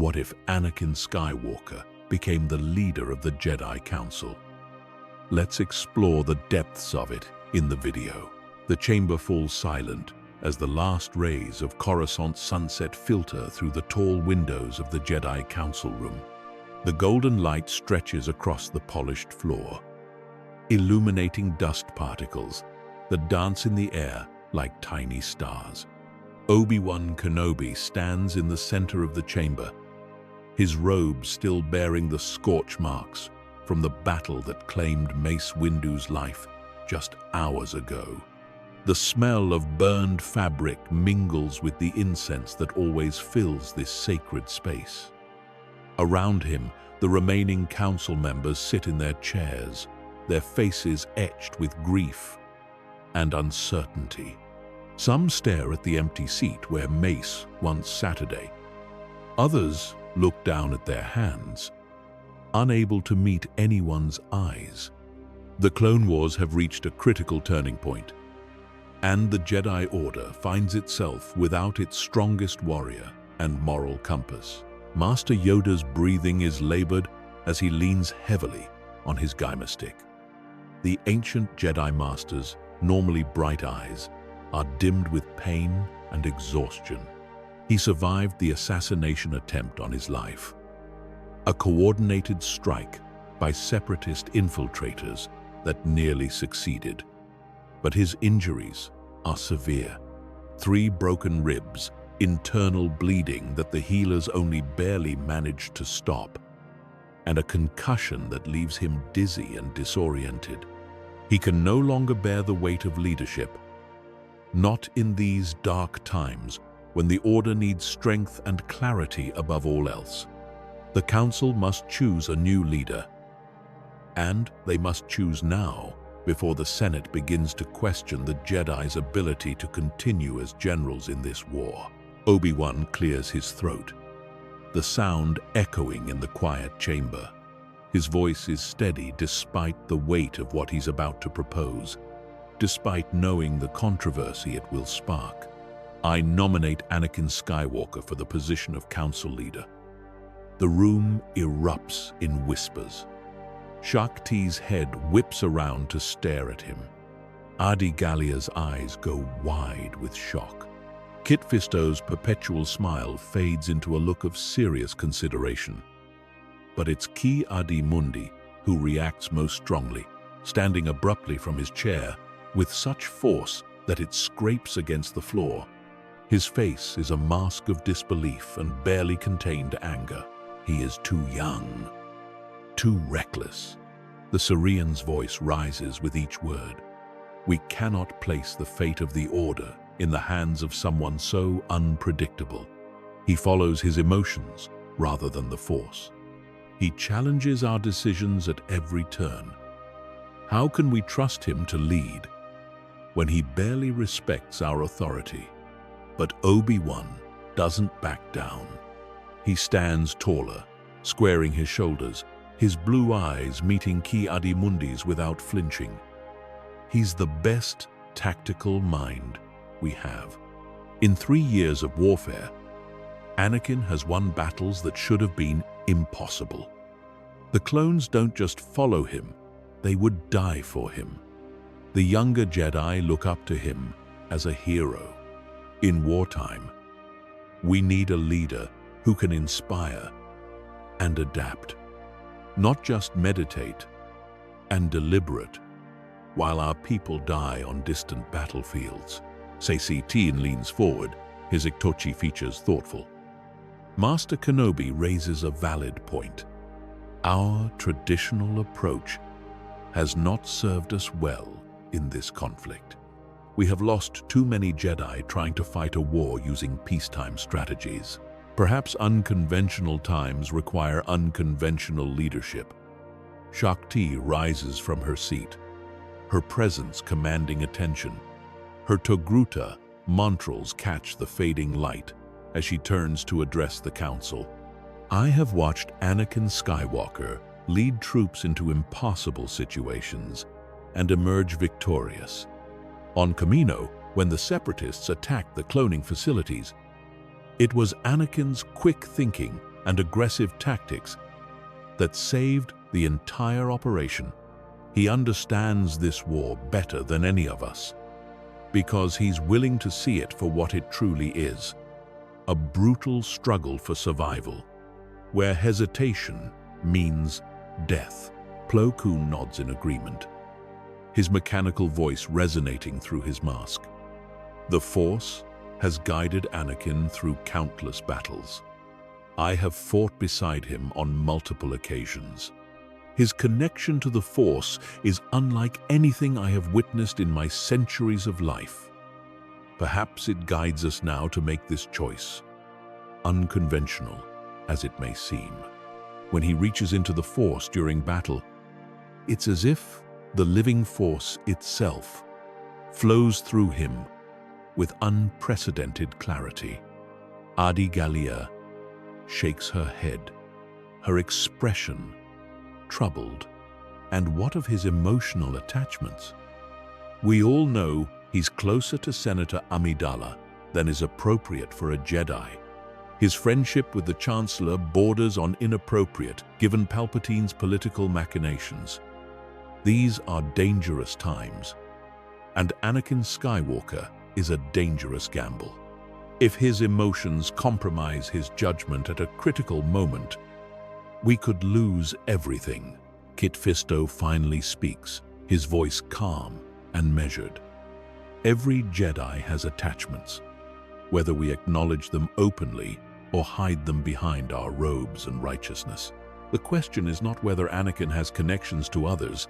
What if Anakin Skywalker became the leader of the Jedi Council? Let's explore the depths of it in the video. The chamber falls silent as the last rays of Coruscant sunset filter through the tall windows of the Jedi Council room. The golden light stretches across the polished floor, illuminating dust particles that dance in the air like tiny stars. Obi-Wan Kenobi stands in the center of the chamber, his robe still bearing the scorch marks from the battle that claimed Mace Windu's life just hours ago. The smell of burned fabric mingles with the incense that always fills this sacred space. Around him, the remaining council members sit in their chairs, their faces etched with grief and uncertainty. Some stare at the empty seat where Mace once sat. Others look down at their hands, unable to meet anyone's eyes. The Clone Wars have reached a critical turning point, and the Jedi Order finds itself without its strongest warrior and moral compass. Master Yoda's breathing is labored as he leans heavily on his Gaimer stick. The ancient Jedi Master's normally bright eyes are dimmed with pain and exhaustion. He survived the assassination attempt on his life, a coordinated strike by separatist infiltrators that nearly succeeded. But his injuries are severe. 3 broken ribs, internal bleeding that the healers only barely managed to stop, and a concussion that leaves him dizzy and disoriented. He can no longer bear the weight of leadership, not in these dark times when the Order needs strength and clarity above all else. The Council must choose a new leader, and they must choose now before the Senate begins to question the Jedi's ability to continue as generals in this war. Obi-Wan clears his throat, the sound echoing in the quiet chamber. His voice is steady despite the weight of what he's about to propose, despite knowing the controversy it will spark. I nominate Anakin Skywalker for the position of Council Leader. The room erupts in whispers. Shaak Ti's head whips around to stare at him. Adi Gallia's eyes go wide with shock. Kit Fisto's perpetual smile fades into a look of serious consideration. But it's Ki-Adi Mundi who reacts most strongly, standing abruptly from his chair with such force that it scrapes against the floor. His face is a mask of disbelief and barely contained anger. He is too young, too reckless. The Syrian's voice rises with each word. We cannot place the fate of the Order in the hands of someone so unpredictable. He follows his emotions rather than the Force. He challenges our decisions at every turn. How can we trust him to lead when he barely respects our authority? But Obi-Wan doesn't back down. He stands taller, squaring his shoulders, his blue eyes meeting Ki-Adi Mundi's without flinching. He's the best tactical mind we have. In 3 years of warfare, Anakin has won battles that should have been impossible. The clones don't just follow him, they would die for him. The younger Jedi look up to him as a hero. In wartime, we need a leader who can inspire and adapt, not just meditate and deliberate while our people die on distant battlefields. Seisin leans forward, his Iktochi features thoughtful. Master Kenobi raises a valid point. Our traditional approach has not served us well in this conflict. We have lost too many Jedi trying to fight a war using peacetime strategies. Perhaps unconventional times require unconventional leadership. Shaak Ti rises from her seat, her presence commanding attention. Her Togruta mantrals catch the fading light as she turns to address the council. I have watched Anakin Skywalker lead troops into impossible situations and emerge victorious. On Kamino, when the Separatists attacked the cloning facilities, it was Anakin's quick thinking and aggressive tactics that saved the entire operation. He understands this war better than any of us, because he's willing to see it for what it truly is, a brutal struggle for survival, where hesitation means death. Plo Koon nods in agreement, his mechanical voice resonating through his mask. The Force has guided Anakin through countless battles. I have fought beside him on multiple occasions. His connection to the Force is unlike anything I have witnessed in my centuries of life. Perhaps it guides us now to make this choice, unconventional as it may seem. When he reaches into the Force during battle, it's as if the living Force itself flows through him with unprecedented clarity. Adi Gallia shakes her head, her expression troubled. And what of his emotional attachments? We all know he's closer to Senator Amidala than is appropriate for a Jedi. His friendship with the Chancellor borders on inappropriate, given Palpatine's political machinations. These are dangerous times, and Anakin Skywalker is a dangerous gamble. If his emotions compromise his judgment at a critical moment, we could lose everything. Kit Fisto finally speaks, his voice calm and measured. Every Jedi has attachments, whether we acknowledge them openly or hide them behind our robes and righteousness. The question is not whether Anakin has connections to others,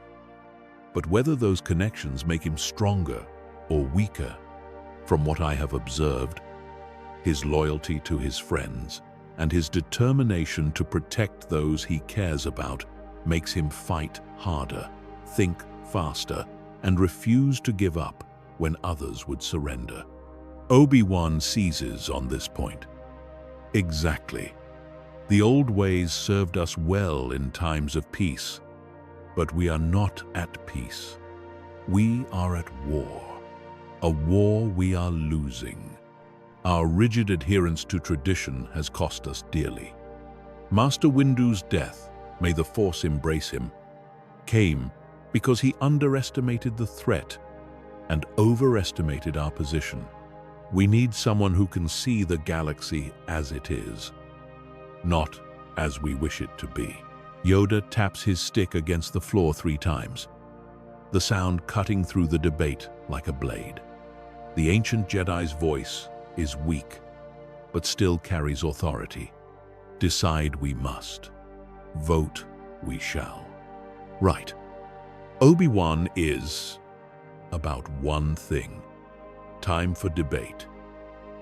but whether those connections make him stronger or weaker. From what I have observed, his loyalty to his friends and his determination to protect those he cares about makes him fight harder, think faster, and refuse to give up when others would surrender. Obi-Wan seizes on this point. Exactly. The old ways served us well in times of peace, but we are not at peace. We are at war. A war we are losing. Our rigid adherence to tradition has cost us dearly. Master Windu's death, may the Force embrace him, came because he underestimated the threat and overestimated our position. We need someone who can see the galaxy as it is, not as we wish it to be. Yoda taps his stick against the floor 3 times, the sound cutting through the debate like a blade. The ancient Jedi's voice is weak, but still carries authority. Decide we must. Vote we shall. Right. Obi-Wan is about one thing. Time for debate.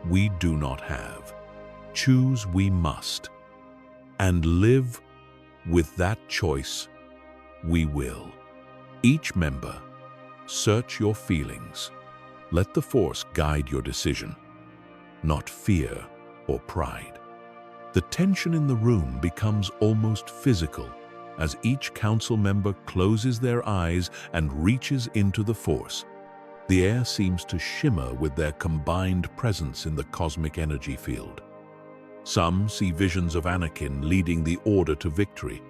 We do not have. Choose we must. And live with that choice we will. Each member, search your feelings. Let the Force guide your decision, not fear or pride. The tension in the room becomes almost physical as each council member closes their eyes and reaches into the Force. The air seems to shimmer with their combined presence in the cosmic energy field. Some see visions of Anakin leading the Order to victory.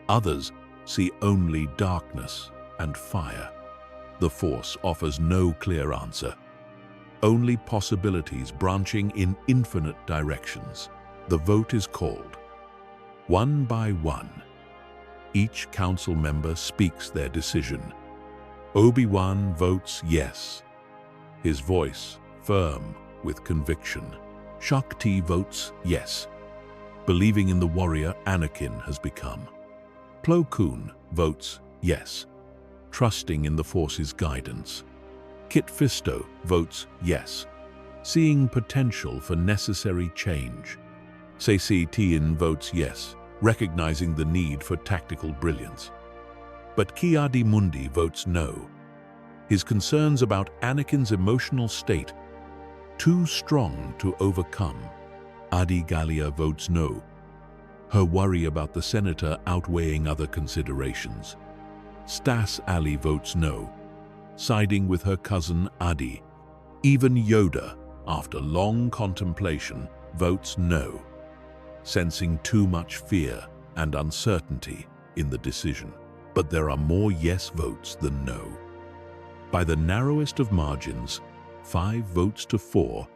Others see only darkness and fire. The Force offers no clear answer, only possibilities branching in infinite directions. The vote is called. One by one, each council member speaks their decision. Obi-Wan votes yes, his voice firm with conviction. Shakti votes yes, believing in the warrior Anakin has become. Plo Koon votes yes, trusting in the Force's guidance. Kit Fisto votes yes, seeing potential for necessary change. Saesee Tiin votes yes, recognizing the need for tactical brilliance. But Ki-Adi-Mundi votes no, his concerns about Anakin's emotional state too strong to overcome. Adi Gallia votes no, her worry about the senator outweighing other considerations. Stas Ali votes no, siding with her cousin Adi. Even Yoda, after long contemplation, votes no. sensing too much fear and uncertainty in the decision. But there are more yes votes than no. By the narrowest of margins, 5 votes to 4,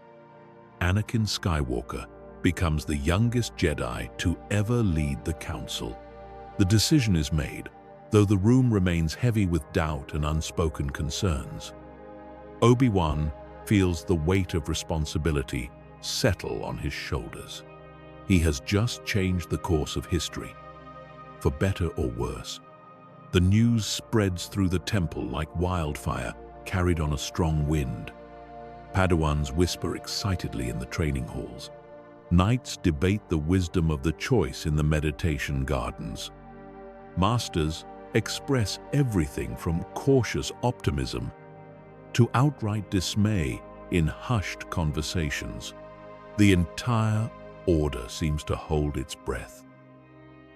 Anakin Skywalker becomes the youngest Jedi to ever lead the Council. The decision is made, though the room remains heavy with doubt and unspoken concerns. Obi-Wan feels the weight of responsibility settle on his shoulders. He has just changed the course of history, for better or worse. The news spreads through the temple like wildfire carried on a strong wind. Padawans whisper excitedly in the training halls. Knights debate the wisdom of the choice in the meditation gardens. Masters express everything from cautious optimism to outright dismay in hushed conversations. The entire order seems to hold its breath,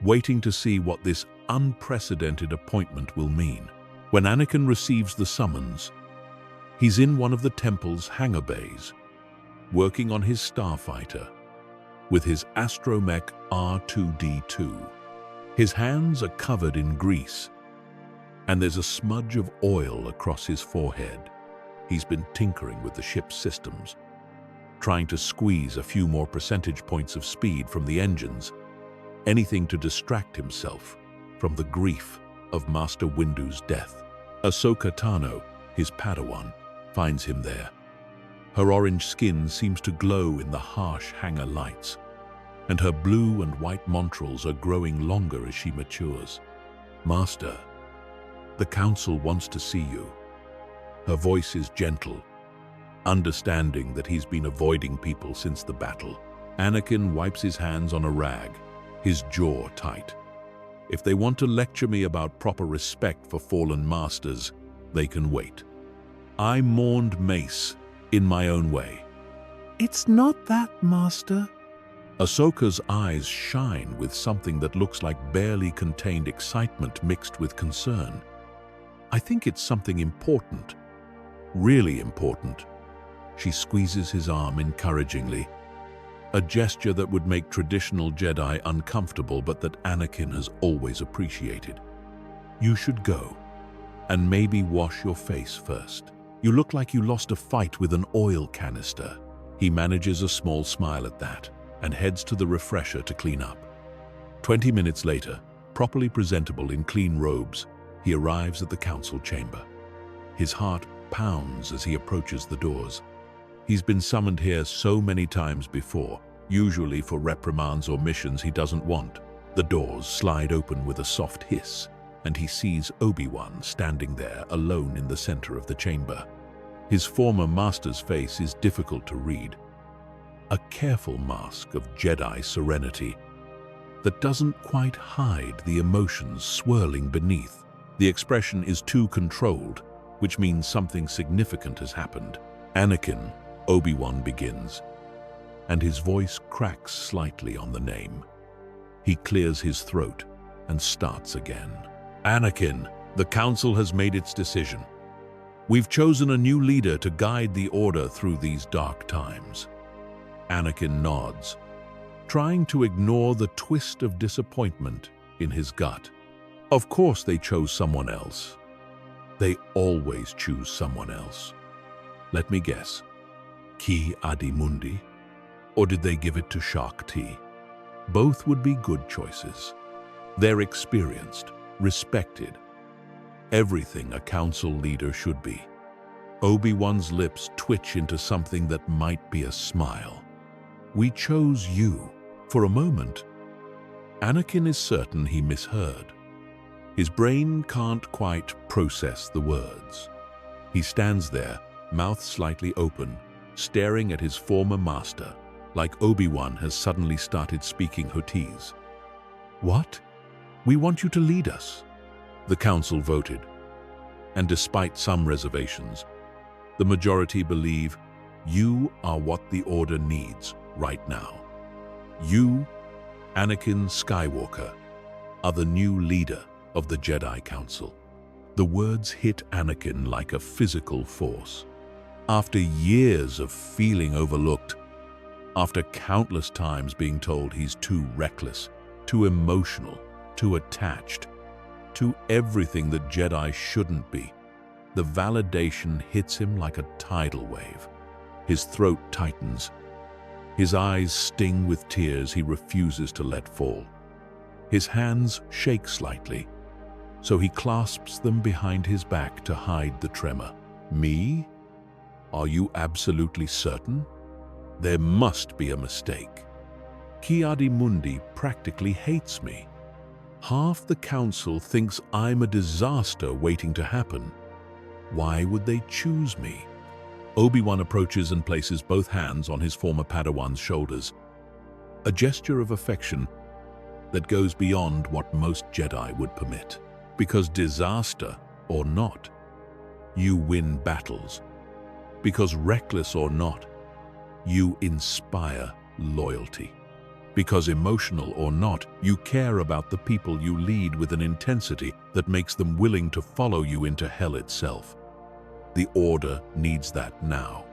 waiting to see what this unprecedented appointment will mean. When Anakin receives the summons, he's in one of the temple's hangar bays, working on his starfighter with his astromech R2-D2. His hands are covered in grease, and there's a smudge of oil across his forehead. He's been tinkering with the ship's systems, trying to squeeze a few more percentage points of speed from the engines, anything to distract himself from the grief of Master Windu's death. Ahsoka Tano, his Padawan, finds him there. Her orange skin seems to glow in the harsh hangar lights, and her blue and white montrals are growing longer as she matures. "Master, the Council wants to see you." Her voice is gentle, understanding that he's been avoiding people since the battle. Anakin wipes his hands on a rag, his jaw tight. "If they want to lecture me about proper respect for fallen masters, they can wait. I mourned Mace in my own way." "It's not that, Master." Ahsoka's eyes shine with something that looks like barely contained excitement mixed with concern. "I think it's something important, really important." She squeezes his arm encouragingly, a gesture that would make traditional Jedi uncomfortable but that Anakin has always appreciated. "You should go, and maybe wash your face first. You look like you lost a fight with an oil canister." He manages a small smile at that and heads to the refresher to clean up. 20 minutes later, properly presentable in clean robes, he arrives at the council chamber. His heart pounds as he approaches the doors. He's been summoned here so many times before, usually for reprimands or missions he doesn't want. The doors slide open with a soft hiss, and he sees Obi-Wan standing there alone in the center of the chamber. His former master's face is difficult to read, a careful mask of Jedi serenity that doesn't quite hide the emotions swirling beneath. The expression is too controlled, which means something significant has happened. "Anakin," Obi-Wan begins, and his voice cracks slightly on the name. He clears his throat and starts again. "Anakin, the Council has made its decision. We've chosen a new leader to guide the Order through these dark times." Anakin nods, trying to ignore the twist of disappointment in his gut. Of course they chose someone else. They always choose someone else. Let me guess. Ki Adi-Mundi? Or did they give it to Shak Ti? Both would be good choices. They're experienced, respected. Everything a council leader should be. Obi-Wan's lips twitch into something that might be a smile. "We chose you." For a moment, Anakin is certain he misheard. His brain can't quite process the words. He stands there, mouth slightly open, staring at his former master, like Obi-Wan has suddenly started speaking Huttese. "What? We want you to lead us." The council voted, and despite some reservations, the majority believe you are what the Order needs right now. You, Anakin Skywalker, are the new leader of the Jedi Council. The words hit Anakin like a physical force. After years of feeling overlooked, After countless times being told he's too reckless, too emotional, too attached, to everything that Jedi shouldn't be, the validation hits him like a tidal wave. His throat tightens. His eyes sting with tears he refuses to let fall. His hands shake slightly, so he clasps them behind his back to hide the tremor. Me? Are you absolutely certain? There must be a mistake. Ki-Adi-Mundi practically hates me. Half the council thinks I'm a disaster waiting to happen. Why would they choose me? Obi-Wan approaches and places both hands on his former Padawan's shoulders, a gesture of affection that goes beyond what most Jedi would permit. Because disaster or not, you win battles. Because reckless or not, you inspire loyalty. Because emotional or not, you care about the people you lead with an intensity that makes them willing to follow you into hell itself. The Order needs that now.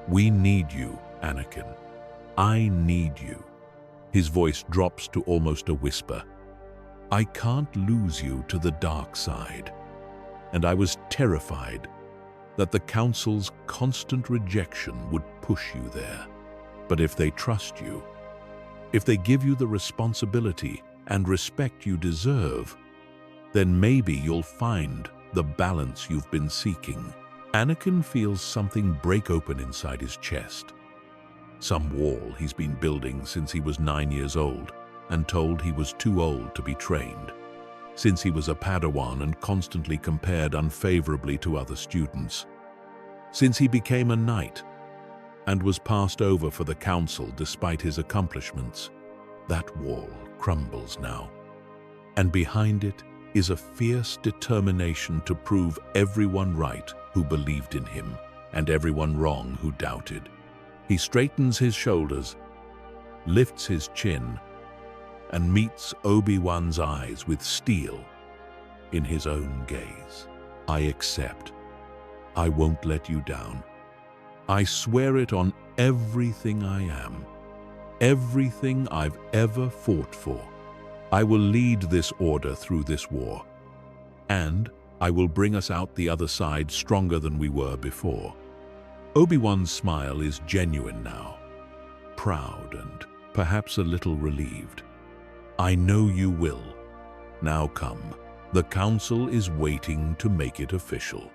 We need you, Anakin. I need you. His voice drops to almost a whisper. I can't lose you to the dark side. And I was terrified that the Council's constant rejection would push you there. But if they trust you, if they give you the responsibility and respect you deserve, then maybe you'll find the balance you've been seeking. Anakin feels something break open inside his chest. Some wall he's been building since he was 9 years old and told he was too old to be trained. Since he was a Padawan and constantly compared unfavorably to other students. Since he became a knight and was passed over for the Council despite his accomplishments, that wall crumbles now. And behind it is a fierce determination to prove everyone right who believed in him and everyone wrong who doubted. He straightens his shoulders, lifts his chin, and meets Obi-Wan's eyes with steel in his own gaze. I accept. I won't let you down. I swear it on everything I am, everything I've ever fought for. I will lead this Order through this war, and I will bring us out the other side stronger than we were before. Obi-Wan's smile is genuine now, proud and perhaps a little relieved. I know you will. Now come. The Council is waiting to make it official.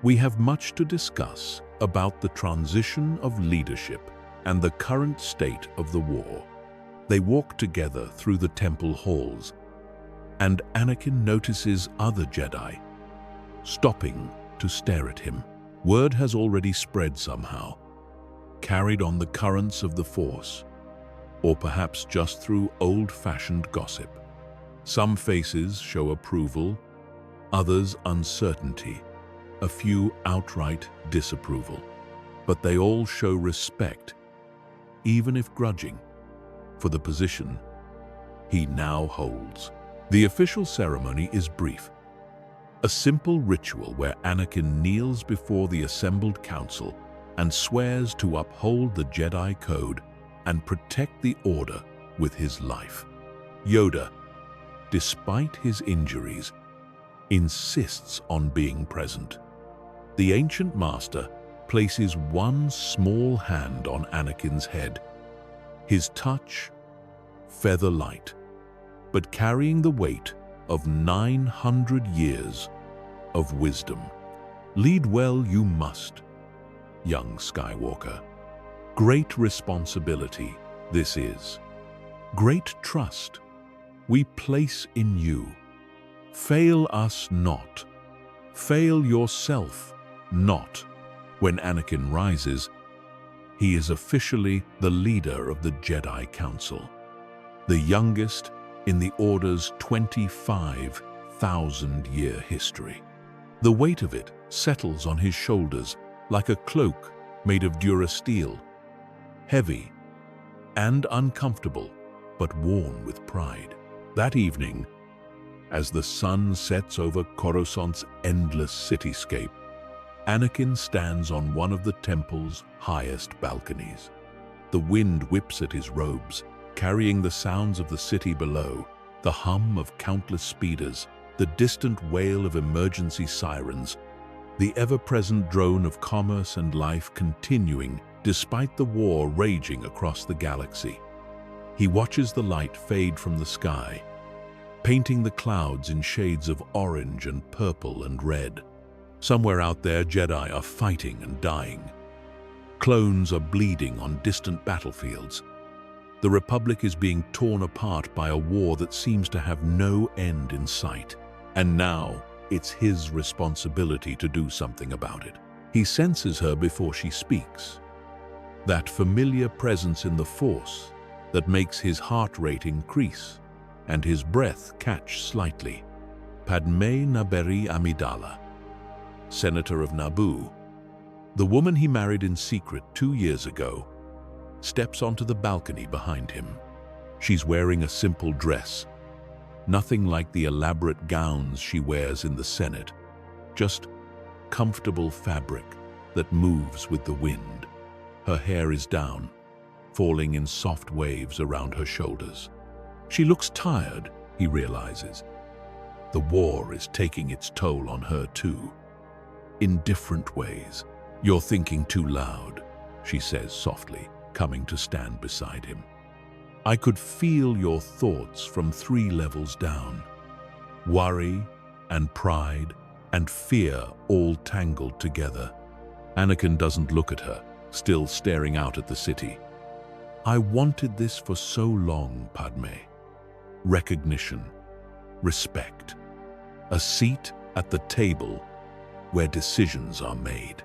We have much to discuss about the transition of leadership and the current state of the war. They walk together through the temple halls, and Anakin notices other Jedi, stopping to stare at him. Word has already spread somehow, carried on the currents of the Force, or perhaps just through old-fashioned gossip. Some faces show approval, others uncertainty, a few outright disapproval. But they all show respect, even if grudging, for the position he now holds. The official ceremony is brief, a simple ritual where Anakin kneels before the assembled council and swears to uphold the Jedi Code and protect the Order with his life. Yoda, despite his injuries, insists on being present. The ancient master places one small hand on Anakin's head, his touch feather-light, but carrying the weight of 900 years of wisdom. Lead well you must, young Skywalker. Great responsibility this is. Great trust we place in you. Fail us not. Fail yourself not. When Anakin rises, he is officially the leader of the Jedi Council, the youngest in the Order's 25,000-year history. The weight of it settles on his shoulders like a cloak made of durasteel, heavy and uncomfortable, but worn with pride. That evening, as the sun sets over Coruscant's endless cityscape, Anakin stands on one of the temple's highest balconies. The wind whips at his robes, carrying the sounds of the city below, the hum of countless speeders, the distant wail of emergency sirens, the ever-present drone of commerce and life continuing despite the war raging across the galaxy. He watches the light fade from the sky, painting the clouds in shades of orange and purple and red. Somewhere out there, Jedi are fighting and dying. Clones are bleeding on distant battlefields. The Republic is being torn apart by a war that seems to have no end in sight. And now, it's his responsibility to do something about it. He senses her before she speaks. That familiar presence in the Force that makes his heart rate increase and his breath catch slightly. Padmé Naberi Amidala, Senator of Naboo, the woman he married in secret 2 years ago, steps onto the balcony behind him. She's wearing a simple dress, nothing like the elaborate gowns she wears in the Senate, just comfortable fabric that moves with the wind. Her hair is down, falling in soft waves around her shoulders. She looks tired, he realizes. The war is taking its toll on her too, in different ways. "You're thinking too loud," she says softly, coming to stand beside him. "I could feel your thoughts from 3 levels down. Worry and pride and fear all tangled together." Anakin doesn't look at her, still staring out at the city. "I wanted this for so long, Padmé. Recognition, respect, a seat at the table where decisions are made.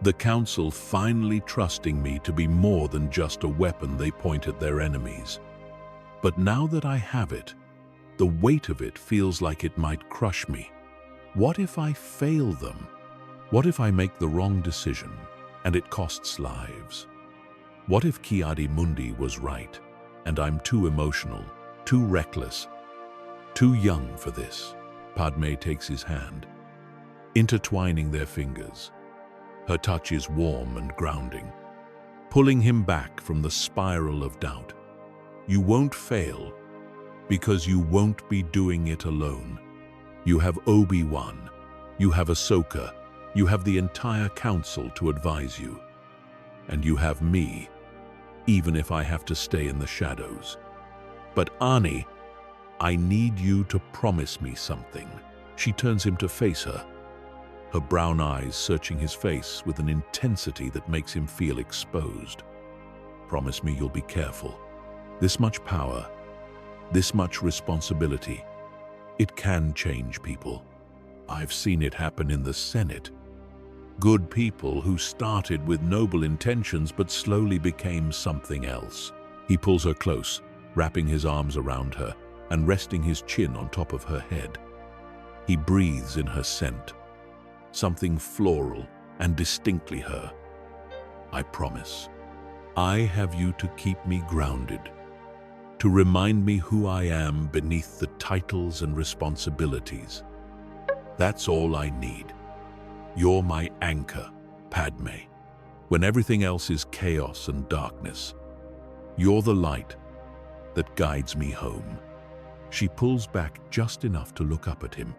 The Council finally trusting me to be more than just a weapon they point at their enemies. But now that I have it, the weight of it feels like it might crush me. What if I fail them? What if I make the wrong decision and it costs lives? What if Ki-Adi-Mundi was right and I'm too emotional, too reckless, too young for this?" Padmé takes his hand, intertwining their fingers. Her touch is warm and grounding, pulling him back from the spiral of doubt. "You won't fail because you won't be doing it alone. You have Obi-Wan, you have Ahsoka, you have the entire Council to advise you. And you have me, even if I have to stay in the shadows. But Ani, I need you to promise me something." She turns him to face her, her brown eyes searching his face with an intensity that makes him feel exposed. "Promise me you'll be careful. This much power, this much responsibility, it can change people. I've seen it happen in the Senate. Good people who started with noble intentions but slowly became something else." He pulls her close, wrapping his arms around her and resting his chin on top of her head. He breathes in her scent, something floral and distinctly her. "I promise. I have you to keep me grounded, to remind me who I am beneath the titles and responsibilities. That's all I need. You're my anchor, Padmé. When everything else is chaos and darkness, you're the light that guides me home." She pulls back just enough to look up at him,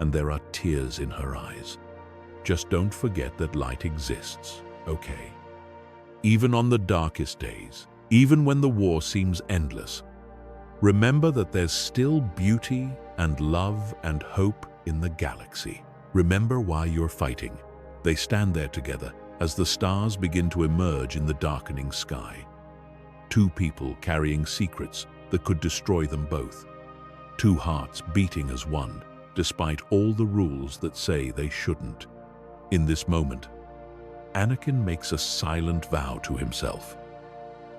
and there are tears in her eyes. "Just don't forget that light exists, okay? Even on the darkest days, even when the war seems endless, remember that there's still beauty and love and hope in the galaxy. Remember why you're fighting." They stand there together as the stars begin to emerge in the darkening sky. 2 people carrying secrets that could destroy them both. 2 hearts beating as one, despite all the rules that say they shouldn't. In this moment, Anakin makes a silent vow to himself.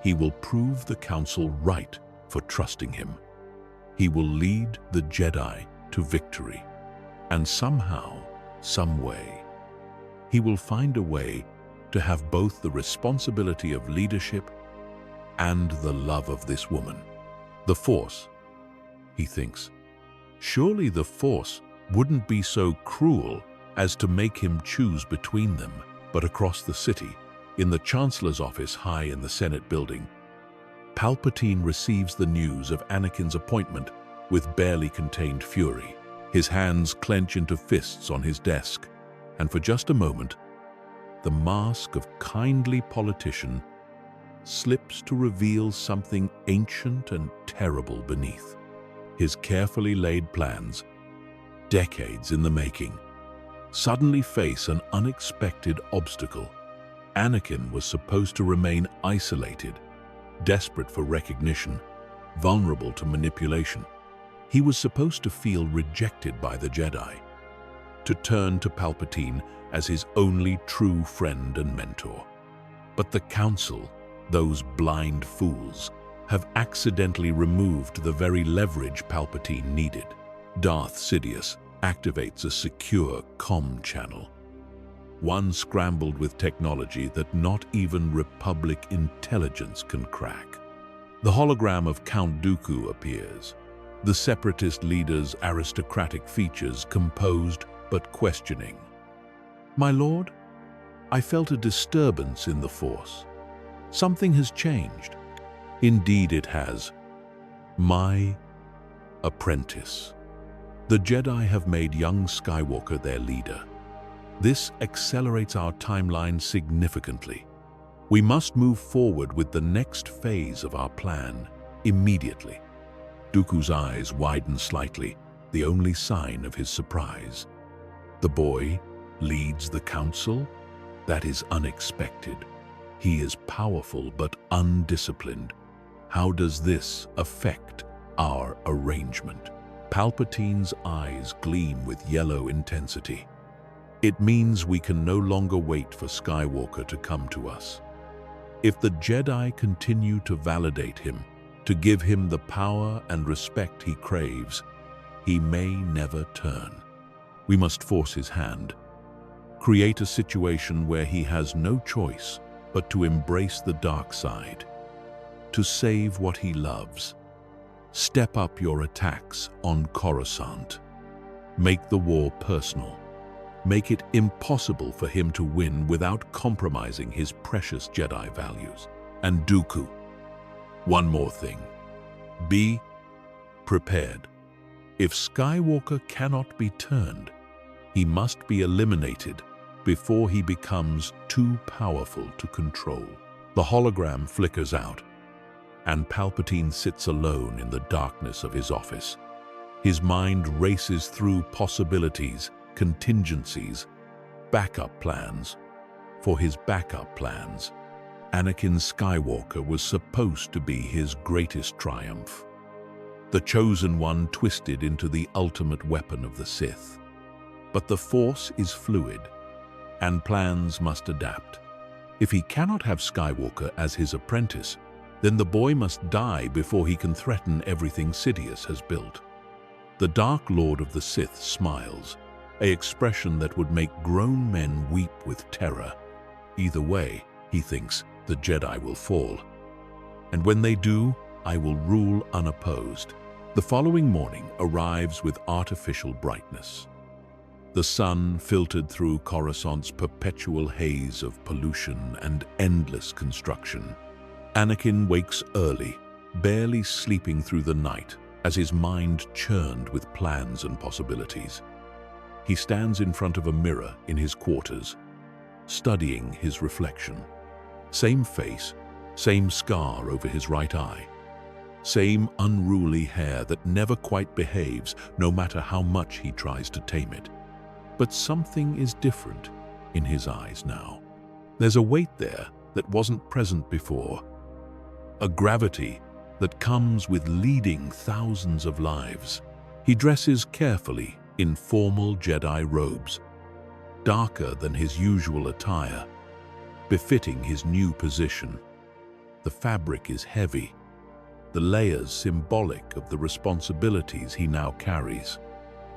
He will prove the Council right for trusting him. He will lead the Jedi to victory. And somehow, some way, he will find a way to have both the responsibility of leadership and the love of this woman. The Force, he thinks. Surely the Force wouldn't be so cruel as to make him choose between them. But across the city, in the Chancellor's office high in the Senate building, Palpatine receives the news of Anakin's appointment with barely contained fury. His hands clench into fists on his desk, and for just a moment, the mask of kindly politician slips to reveal something ancient and terrible beneath. His carefully laid plans, decades in the making, suddenly face an unexpected obstacle. Anakin was supposed to remain isolated, desperate for recognition, vulnerable to manipulation. He was supposed to feel rejected by the Jedi, to turn to Palpatine as his only true friend and mentor. But the Council, those blind fools, have accidentally removed the very leverage Palpatine needed. Darth Sidious activates a secure comm channel, one scrambled with technology that not even Republic intelligence can crack. The hologram of Count Dooku appears, the Separatist leader's aristocratic features composed but questioning. "My lord, I felt a disturbance in the Force. Something has changed." "Indeed it has. My apprentice. The Jedi have made young Skywalker their leader. This accelerates our timeline significantly. We must move forward with the next phase of our plan immediately." Dooku's eyes widen slightly, the only sign of his surprise. The boy leads the Council? That is unexpected. He is powerful but undisciplined. How does this affect our arrangement? Palpatine's eyes gleam with yellow intensity. It means we can no longer wait for Skywalker to come to us. If the Jedi continue to validate him, to give him the power and respect he craves, he may never turn. We must force his hand, create a situation where he has no choice but to embrace the dark side, to save what he loves. Step up your attacks on Coruscant. Make the war personal. Make it impossible for him to win without compromising his precious Jedi values. And Dooku, one more thing. Be prepared. If Skywalker cannot be turned, he must be eliminated before he becomes too powerful to control. The hologram flickers out, and Palpatine sits alone in the darkness of his office. His mind races through possibilities, contingencies, backup plans. For his backup plans, Anakin Skywalker was supposed to be his greatest triumph. The chosen one twisted into the ultimate weapon of the Sith. But the Force is fluid, and plans must adapt. If he cannot have Skywalker as his apprentice, then the boy must die before he can threaten everything Sidious has built. The Dark Lord of the Sith smiles, an expression that would make grown men weep with terror. Either way, he thinks, the Jedi will fall. And when they do, I will rule unopposed. The following morning arrives with artificial brightness. The sun filtered through Coruscant's perpetual haze of pollution and endless construction. Anakin wakes early, barely sleeping through the night, as his mind churned with plans and possibilities. He stands in front of a mirror in his quarters, studying his reflection. Same face, same scar over his right eye, same unruly hair that never quite behaves no matter how much he tries to tame it. But something is different in his eyes now. There's a weight there that wasn't present before, a gravity that comes with leading thousands of lives. He dresses carefully in formal Jedi robes, darker than his usual attire, befitting his new position. The fabric is heavy, the layers symbolic of the responsibilities he now carries.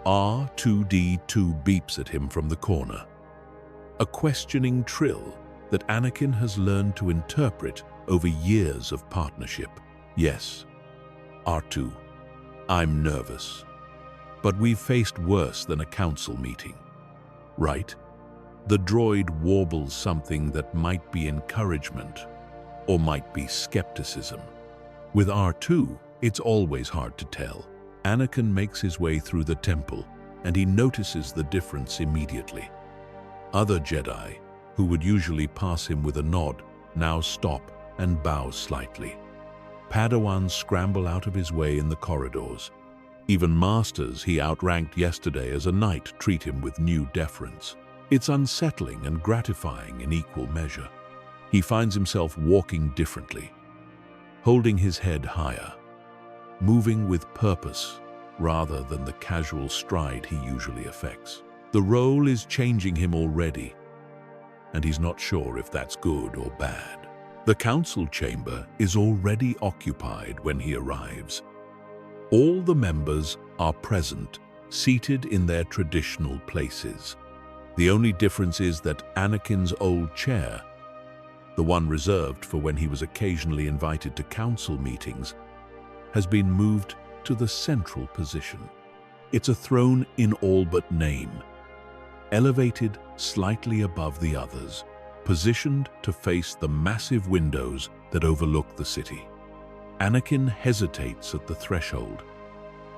R2-D2 beeps at him from the corner, a questioning trill that Anakin has learned to interpret over years of partnership. Yes, R2, I'm nervous, but we've faced worse than a council meeting, right? The droid warbles something that might be encouragement or might be skepticism. With R2, it's always hard to tell. Anakin makes his way through the temple, and he notices the difference immediately. Other Jedi, who would usually pass him with a nod, now stop and bow slightly. Padawans scramble out of his way in the corridors. Even masters he outranked yesterday as a knight treat him with new deference. It's unsettling and gratifying in equal measure. He finds himself walking differently, holding his head higher, moving with purpose rather than the casual stride he usually affects. The role is changing him already, and he's not sure if that's good or bad. The council chamber is already occupied when he arrives. All the members are present, seated in their traditional places. The only difference is that Anakin's old chair, the one reserved for when he was occasionally invited to council meetings, has been moved to the central position. It's a throne in all but name, elevated slightly above the others, positioned to face the massive windows that overlook the city. Anakin hesitates at the threshold,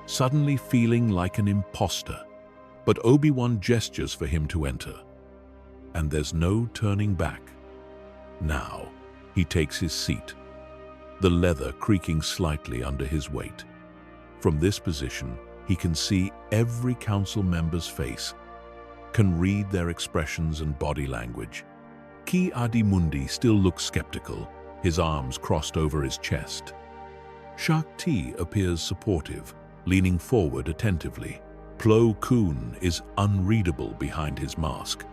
suddenly feeling like an imposter, but Obi-Wan gestures for him to enter, and there's no turning back. Now, he takes his seat, the leather creaking slightly under his weight. From this position, he can see every council member's face, can read their expressions and body language. Ki-Adi-Mundi still looks skeptical, his arms crossed over his chest. Shakti appears supportive, leaning forward attentively. Plo Koon is unreadable behind his mask,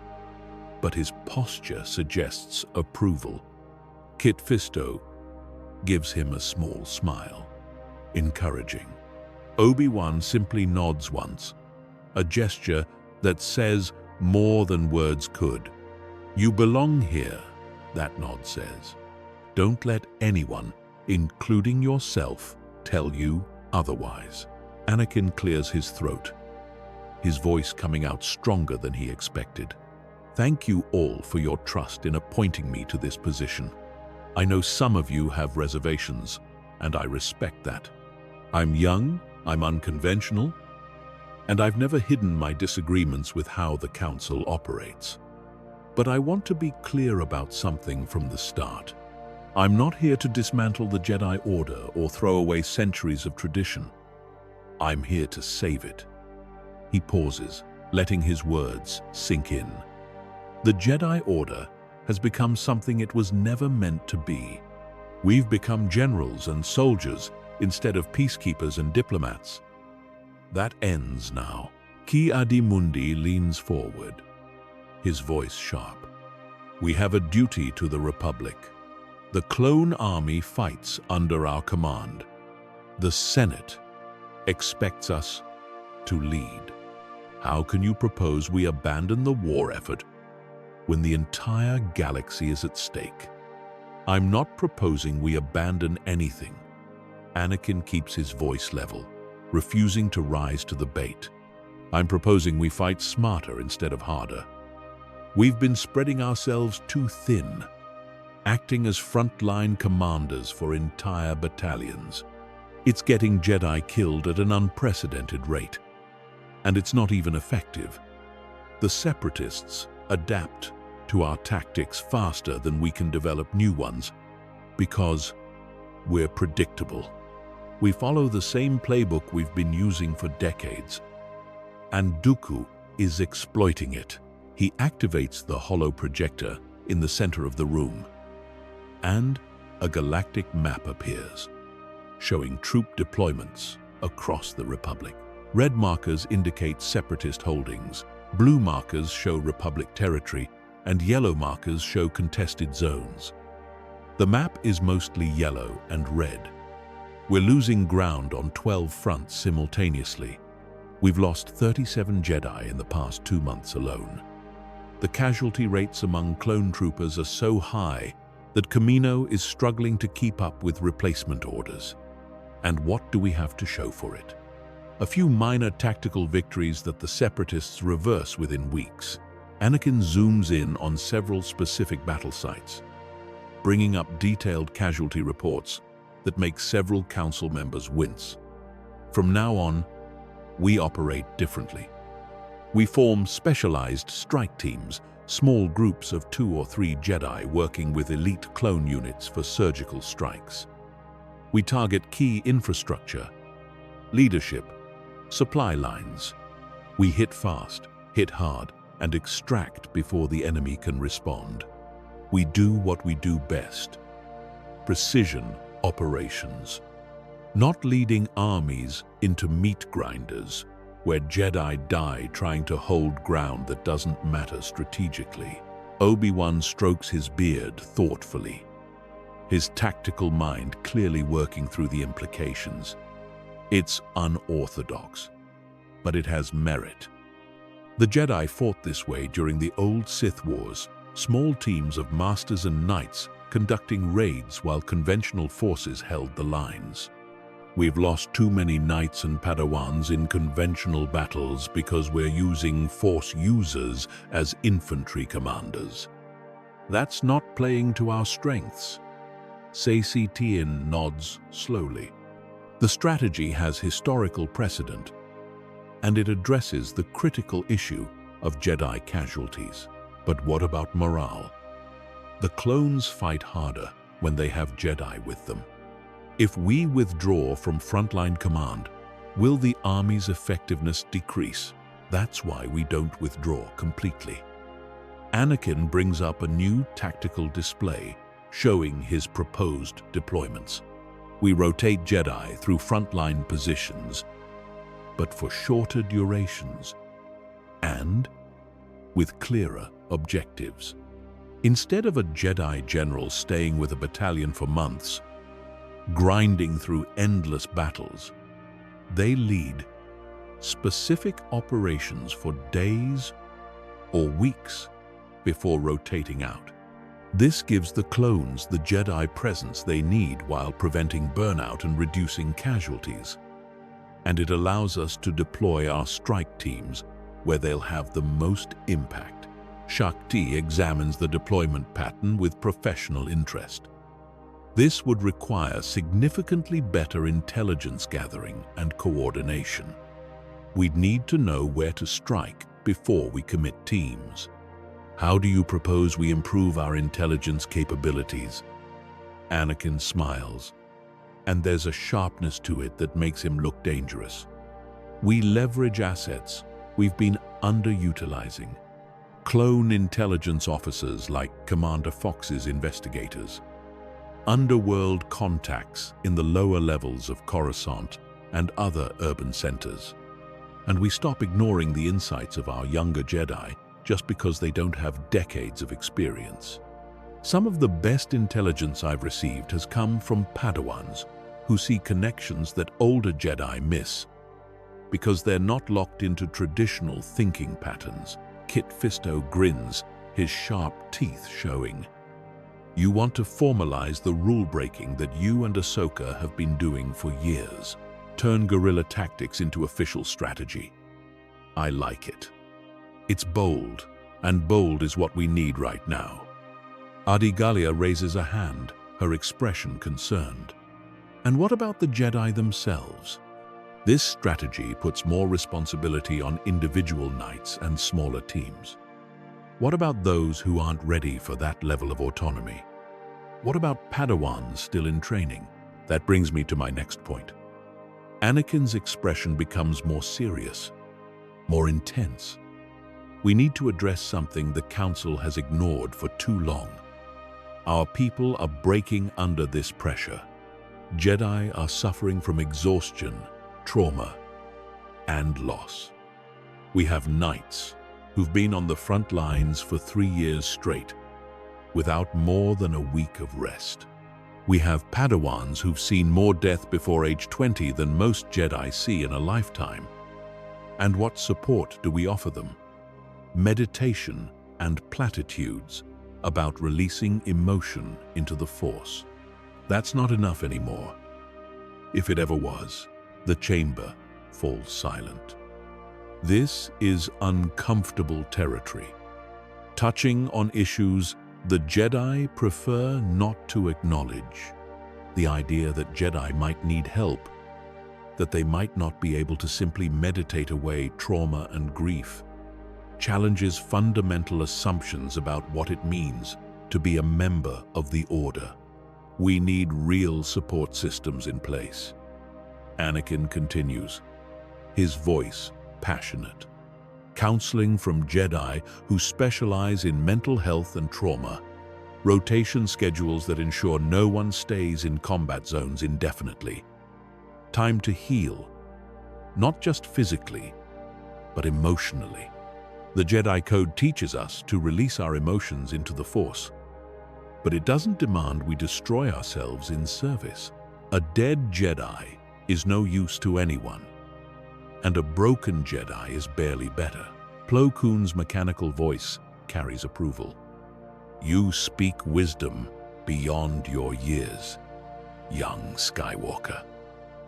but his posture suggests approval. Kit Fisto gives him a small smile, encouraging. Obi-Wan simply nods once, a gesture that says more than words could. "You belong here," that nod says. "Don't let anyone, including yourself, tell you otherwise." Anakin clears his throat, his voice coming out stronger than he expected. "Thank you all for your trust in appointing me to this position. I know some of you have reservations, and I respect that. I'm young, I'm unconventional, and I've never hidden my disagreements with how the Council operates. But I want to be clear about something from the start. I'm not here to dismantle the Jedi Order or throw away centuries of tradition. I'm here to save it." He pauses, letting his words sink in. The Jedi Order has become something it was never meant to be. We've become generals and soldiers instead of peacekeepers and diplomats. That ends now. Ki-Adi-Mundi leans forward, his voice sharp. "We have a duty to the Republic. The clone army fights under our command. The Senate expects us to lead. How can you propose we abandon the war effort when the entire galaxy is at stake?" "I'm not proposing we abandon anything." Anakin keeps his voice level, refusing to rise to the bait. "I'm proposing we fight smarter instead of harder. We've been spreading ourselves too thin, acting as frontline commanders for entire battalions. It's getting Jedi killed at an unprecedented rate, and it's not even effective. The Separatists adapt to our tactics faster than we can develop new ones, because we're predictable. We follow the same playbook we've been using for decades, and Dooku is exploiting it." He activates the holo projector in the center of the room, and a galactic map appears, showing troop deployments across the Republic. Red markers indicate Separatist holdings, blue markers show Republic territory, and yellow markers show contested zones. The map is mostly yellow and red. We're losing ground on 12 fronts simultaneously. We've lost 37 Jedi in the past 2 months alone. The casualty rates among clone troopers are so high that Kamino is struggling to keep up with replacement orders. And what do we have to show for it? A few minor tactical victories that the Separatists reverse within weeks. Anakin zooms in on several specific battle sites, bringing up detailed casualty reports that make several council members wince. From now on, we operate differently. We form specialized strike teams, small groups of 2 or 3 Jedi working with elite clone units for surgical strikes. We target key infrastructure, leadership, supply lines. We hit fast, hit hard, and extract before the enemy can respond. We do what we do best: precision operations. Not leading armies into meat grinders, where Jedi die trying to hold ground that doesn't matter strategically. Obi-Wan strokes his beard thoughtfully, his tactical mind clearly working through the implications. It's unorthodox, but it has merit. The Jedi fought this way during the old Sith Wars, small teams of masters and knights conducting raids while conventional forces held the lines. We've lost too many knights and Padawans in conventional battles because we're using Force users as infantry commanders. That's not playing to our strengths. Saesee Tiin nods slowly. The strategy has historical precedent, and it addresses the critical issue of Jedi casualties. But what about morale? The clones fight harder when they have Jedi with them. If we withdraw from frontline command, will the army's effectiveness decrease? That's why we don't withdraw completely. Anakin brings up a new tactical display showing his proposed deployments. We rotate Jedi through frontline positions, but for shorter durations and with clearer objectives. Instead of a Jedi general staying with a battalion for months, grinding through endless battles, they lead specific operations for days or weeks before rotating out. This gives the clones the Jedi presence they need while preventing burnout and reducing casualties. And it allows us to deploy our strike teams where they'll have the most impact. Shakti examines the deployment pattern with professional interest. This would require significantly better intelligence gathering and coordination. We'd need to know where to strike before we commit teams. How do you propose we improve our intelligence capabilities? Anakin smiles, and there's a sharpness to it that makes him look dangerous. We leverage assets we've been underutilizing. Clone intelligence officers like Commander Fox's investigators, underworld contacts in the lower levels of Coruscant and other urban centers. And we stop ignoring the insights of our younger Jedi just because they don't have decades of experience. Some of the best intelligence I've received has come from Padawans who see connections that older Jedi miss because they're not locked into traditional thinking patterns. Kit Fisto grins, his sharp teeth showing. You want to formalize the rule-breaking that you and Ahsoka have been doing for years. Turn guerrilla tactics into official strategy. I like it. It's bold, and bold is what we need right now. Adigalia raises a hand, her expression concerned. And what about the Jedi themselves? This strategy puts more responsibility on individual knights and smaller teams. What about those who aren't ready for that level of autonomy? What about Padawans still in training? That brings me to my next point. Anakin's expression becomes more serious, more intense. We need to address something the Council has ignored for too long. Our people are breaking under this pressure. Jedi are suffering from exhaustion, trauma, and loss. We have knights who've been on the front lines for 3 years straight, without more than a week of rest. We have Padawans who've seen more death before age 20 than most Jedi see in a lifetime. And what support do we offer them? Meditation and platitudes about releasing emotion into the Force. That's not enough anymore. If it ever was, the chamber falls silent. This is uncomfortable territory. touching on issues the Jedi prefer not to acknowledge. The idea that Jedi might need help, that they might not be able to simply meditate away trauma and grief, challenges fundamental assumptions about what it means to be a member of the Order. We need real support systems in place. Anakin continues, his voice passionate. Counseling from Jedi who specialize in mental health and trauma, rotation schedules that ensure no one stays in combat zones indefinitely, time to heal, not just physically, but emotionally. The Jedi Code teaches us to release our emotions into the Force, but it doesn't demand we destroy ourselves in service. A dead Jedi is no use to anyone, and a broken Jedi is barely better. Plo Koon's mechanical voice carries approval. You speak wisdom beyond your years, young Skywalker.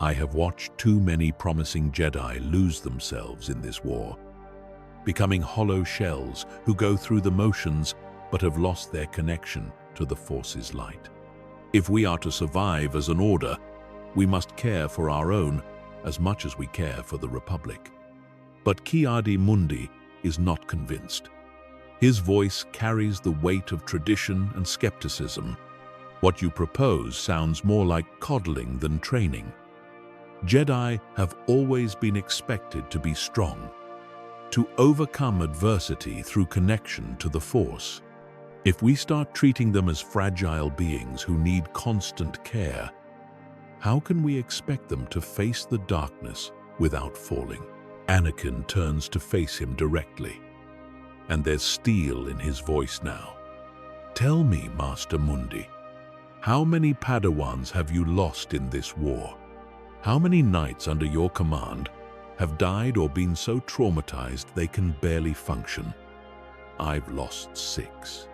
I have watched too many promising Jedi lose themselves in this war, becoming hollow shells who go through the motions but have lost their connection to the Force's light. If we are to survive as an Order, we must care for our own as much as we care for the Republic. But Ki-Adi-Mundi is not convinced. His voice carries the weight of tradition and skepticism. What you propose sounds more like coddling than training. Jedi have always been expected to be strong, to overcome adversity through connection to the Force. If we start treating them as fragile beings who need constant care, how can we expect them to face the darkness without falling? Anakin turns to face him directly, and there's steel in his voice now. Tell me, Master Mundi, how many Padawans have you lost in this war? How many knights under your command have died or been so traumatized they can barely function? I've lost 6.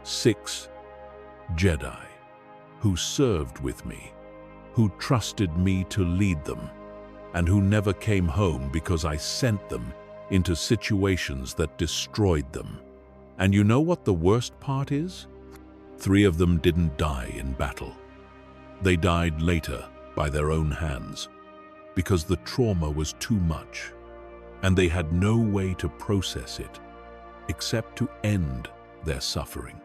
6 Jedi who served with me, who trusted me to lead them, and who never came home because I sent them into situations that destroyed them. And you know what the worst part is? 3 of them didn't die in battle. They died later by their own hands because the trauma was too much, and they had no way to process it except to end their suffering.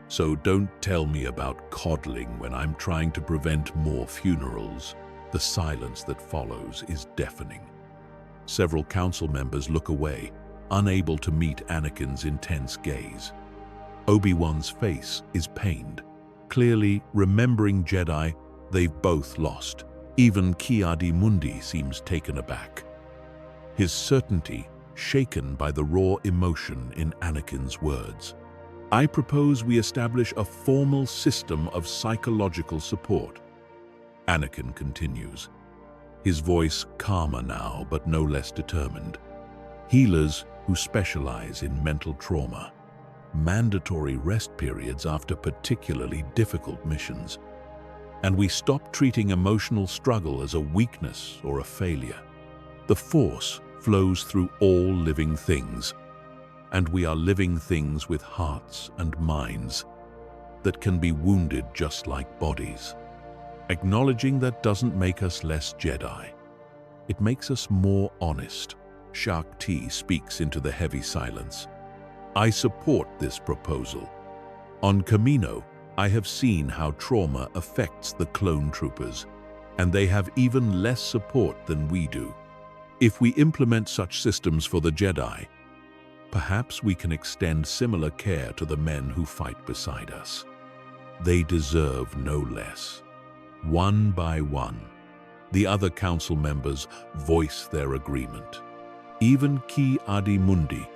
So don't tell me about coddling when I'm trying to prevent more funerals. The silence that follows is deafening. Several council members look away, unable to meet Anakin's intense gaze. Obi-Wan's face is pained. Clearly, remembering Jedi they've both lost. Even Ki-Adi-Mundi seems taken aback, his certainty shaken by the raw emotion in Anakin's words. I propose we establish a formal system of psychological support. Anakin continues, his voice calmer now but no less determined. Healers who specialize in mental trauma, mandatory rest periods after particularly difficult missions, and we stop treating emotional struggle as a weakness or a failure. The Force flows through all living things, and we are living things with hearts and minds that can be wounded just like bodies. Acknowledging that doesn't make us less Jedi. It makes us more honest. Shak Ti speaks into the heavy silence. I support this proposal. On Kamino, I have seen how trauma affects the clone troopers, and they have even less support than we do. If we implement such systems for the Jedi, perhaps we can extend similar care to the men who fight beside us. They deserve no less. One by one, the other council members voice their agreement. Even Ki-Adi-Mundi,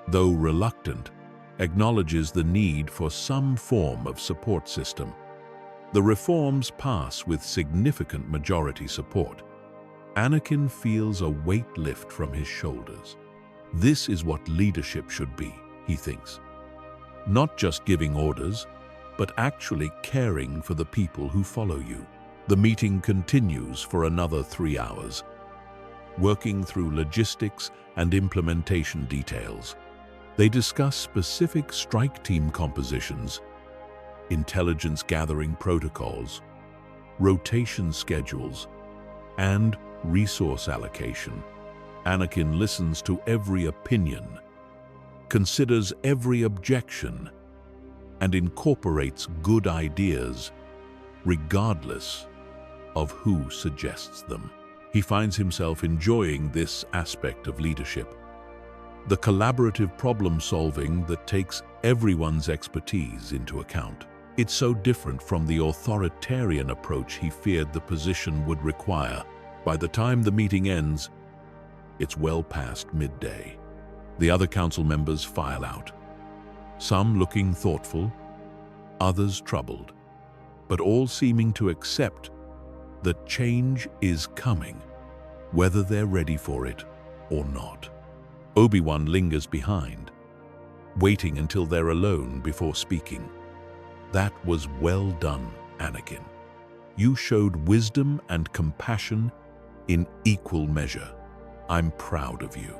though reluctant, acknowledges the need for some form of support system. The reforms pass with significant majority support. Anakin feels a weight lift from his shoulders. This is what leadership should be, he thinks. Not just giving orders, but actually caring for the people who follow you. The meeting continues for another 3 hours, working through logistics and implementation details. They discuss specific strike team compositions, intelligence gathering protocols, rotation schedules, and resource allocation. Anakin listens to every opinion, considers every objection, and incorporates good ideas, regardless of who suggests them. He finds himself enjoying this aspect of leadership, the collaborative problem-solving that takes everyone's expertise into account. It's so different from the authoritarian approach he feared the position would require. By the time the meeting ends, it's well past midday. The other council members file out, some looking thoughtful, others troubled, but all seeming to accept that change is coming, whether they're ready for it or not. Obi-Wan lingers behind, waiting until they're alone before speaking. That was well done, Anakin. You showed wisdom and compassion in equal measure. I'm proud of you.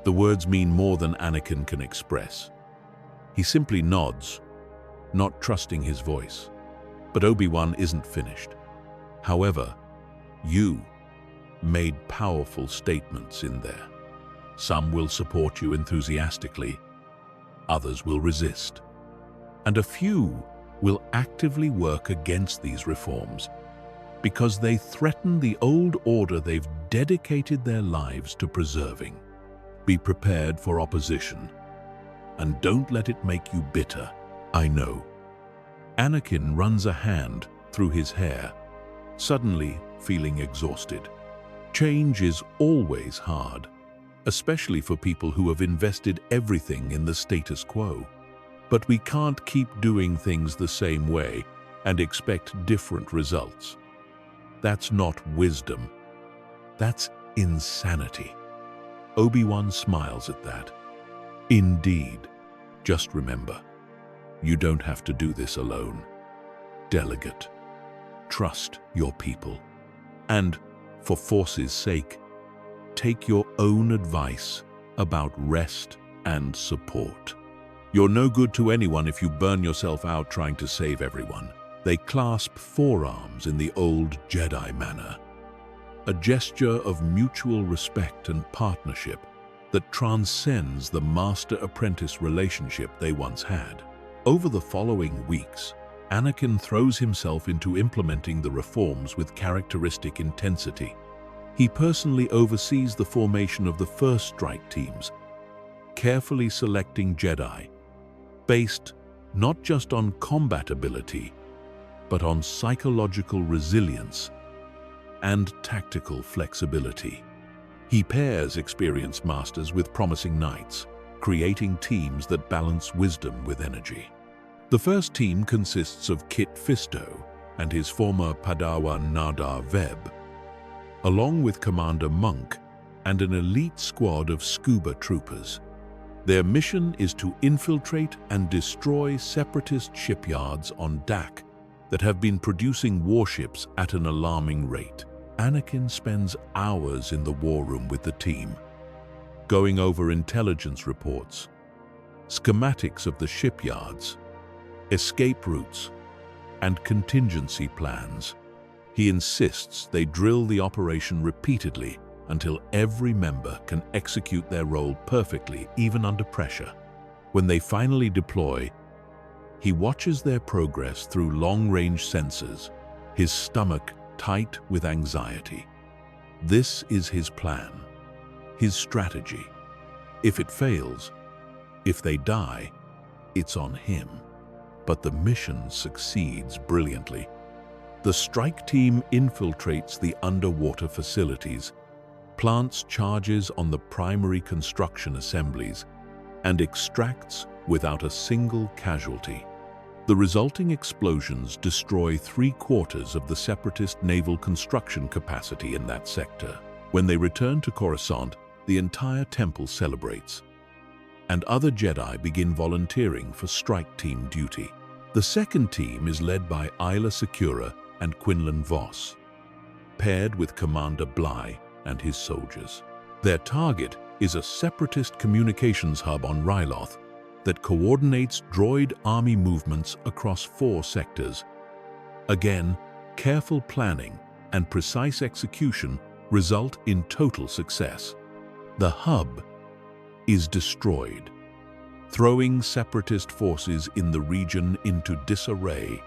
The words mean more than Anakin can express. He simply nods, not trusting his voice. But Obi-Wan isn't finished. However, you made powerful statements in there. Some will support you enthusiastically, others will resist, and a few will actively work against these reforms because they threaten the old order they've dedicated their lives to preserving. Be prepared for opposition, and don't let it make you bitter. I know. Anakin runs a hand through his hair, suddenly feeling exhausted. Change is always hard, especially for people who have invested everything in the status quo. But we can't keep doing things the same way and expect different results. That's not wisdom. That's insanity. Obi-Wan smiles at that. Indeed. Just remember, you don't have to do this alone. Delegate. Trust your people. And, for Force's sake, take your own advice about rest and support. You're no good to anyone if you burn yourself out trying to save everyone. They clasp forearms in the old Jedi manner, a gesture of mutual respect and partnership that transcends the master-apprentice relationship they once had. Over the following weeks, Anakin throws himself into implementing the reforms with characteristic intensity. He personally oversees the formation of the first strike teams, carefully selecting Jedi, based not just on combat ability, but on psychological resilience and tactical flexibility. He pairs experienced masters with promising knights, creating teams that balance wisdom with energy. The first team consists of Kit Fisto and his former Padawan Nadar Veb, along with Commander Monk and an elite squad of scuba troopers. Their mission is to infiltrate and destroy separatist shipyards on Dak that have been producing warships at an alarming rate. Anakin spends hours in the war room with the team, going over intelligence reports, schematics of the shipyards, escape routes, and contingency plans. He insists they drill the operation repeatedly until every member can execute their role perfectly, even under pressure. When they finally deploy, he watches their progress through long-range sensors, his stomach tight with anxiety. This is his plan, his strategy. If it fails, if they die, it's on him. But the mission succeeds brilliantly. The strike team infiltrates the underwater facilities, plants charges on the primary construction assemblies, and extracts without a single casualty. The resulting explosions destroy 3/4 of the separatist naval construction capacity in that sector. When they return to Coruscant, the entire temple celebrates, and other Jedi begin volunteering for strike team duty. The second team is led by Isla Secura and Quinlan Voss, paired with Commander Bly and his soldiers. Their target is a separatist communications hub on Ryloth that coordinates droid army movements across 4 sectors. Again, careful planning and precise execution result in total success. The hub is destroyed, throwing separatist forces in the region into disarray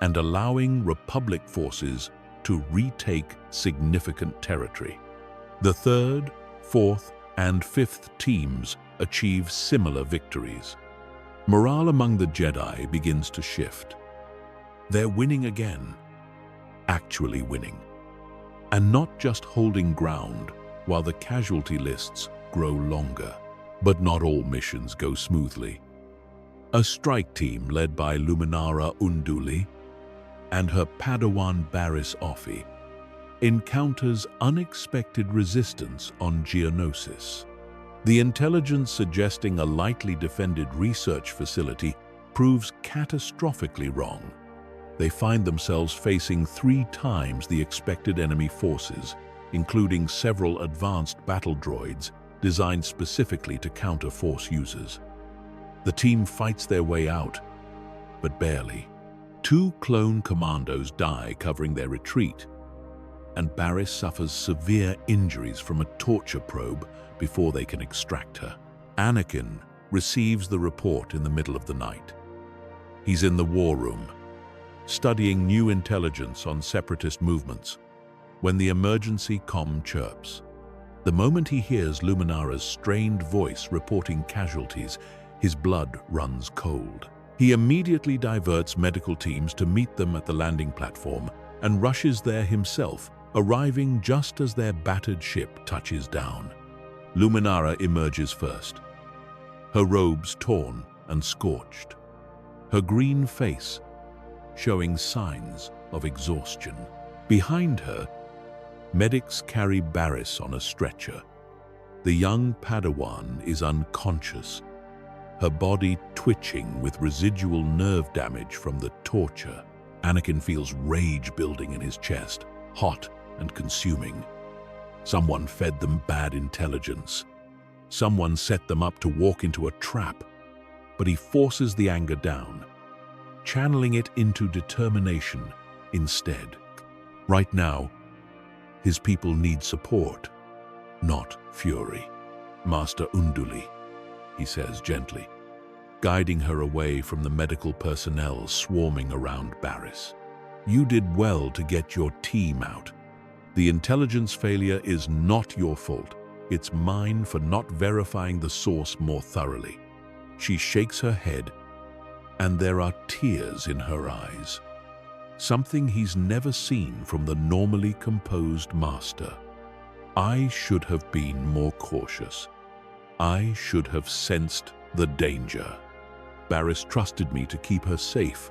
and allowing Republic forces to retake significant territory. The 3rd, 4th, and 5th teams achieve similar victories. Morale among the Jedi begins to shift. They're winning again, actually winning, and not just holding ground while the casualty lists grow longer. But not all missions go smoothly. A strike team led by Luminara Unduli and her Padawan Barriss Offee encounters unexpected resistance on Geonosis. The intelligence suggesting a lightly defended research facility proves catastrophically wrong. They find themselves facing 3 times the expected enemy forces, including several advanced battle droids designed specifically to counter Force users. The team fights their way out, but barely. 2 clone commandos die covering their retreat, and Barriss suffers severe injuries from a torture probe before they can extract her. Anakin receives the report in the middle of the night. He's in the war room, studying new intelligence on separatist movements, when the emergency comm chirps. The moment he hears Luminara's strained voice reporting casualties, his blood runs cold. He immediately diverts medical teams to meet them at the landing platform and rushes there himself, arriving just as their battered ship touches down. Luminara emerges first, her robes torn and scorched, her green face showing signs of exhaustion. Behind her, medics carry Barriss on a stretcher. The young Padawan is unconscious, her body twitching with residual nerve damage from the torture. Anakin feels rage building in his chest, hot and consuming. Someone fed them bad intelligence. Someone set them up to walk into a trap, but he forces the anger down, channeling it into determination instead. Right now, his people need support, not fury. Master Unduli, he says gently, guiding her away from the medical personnel swarming around Barriss. You did well to get your team out. The intelligence failure is not your fault. It's mine for not verifying the source more thoroughly. She shakes her head, and there are tears in her eyes. Something he's never seen from the normally composed master. I should have been more cautious. I should have sensed the danger. Barriss trusted me to keep her safe,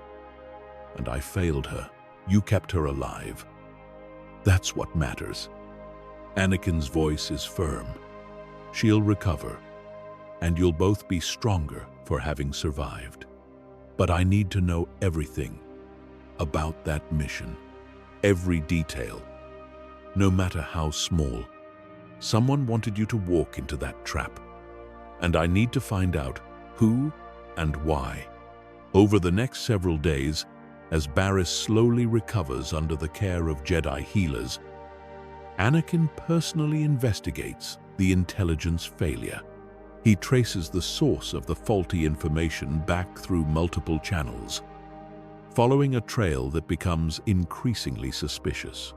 and I failed her. You kept her alive. That's what matters. Anakin's voice is firm. She'll recover, and you'll both be stronger for having survived. But I need to know everything about that mission. Every detail, no matter how small. Someone wanted you to walk into that trap, and I need to find out who and why. Over the next several days, as Barriss slowly recovers under the care of Jedi healers, Anakin personally investigates the intelligence failure. He traces the source of the faulty information back through multiple channels, following a trail that becomes increasingly suspicious.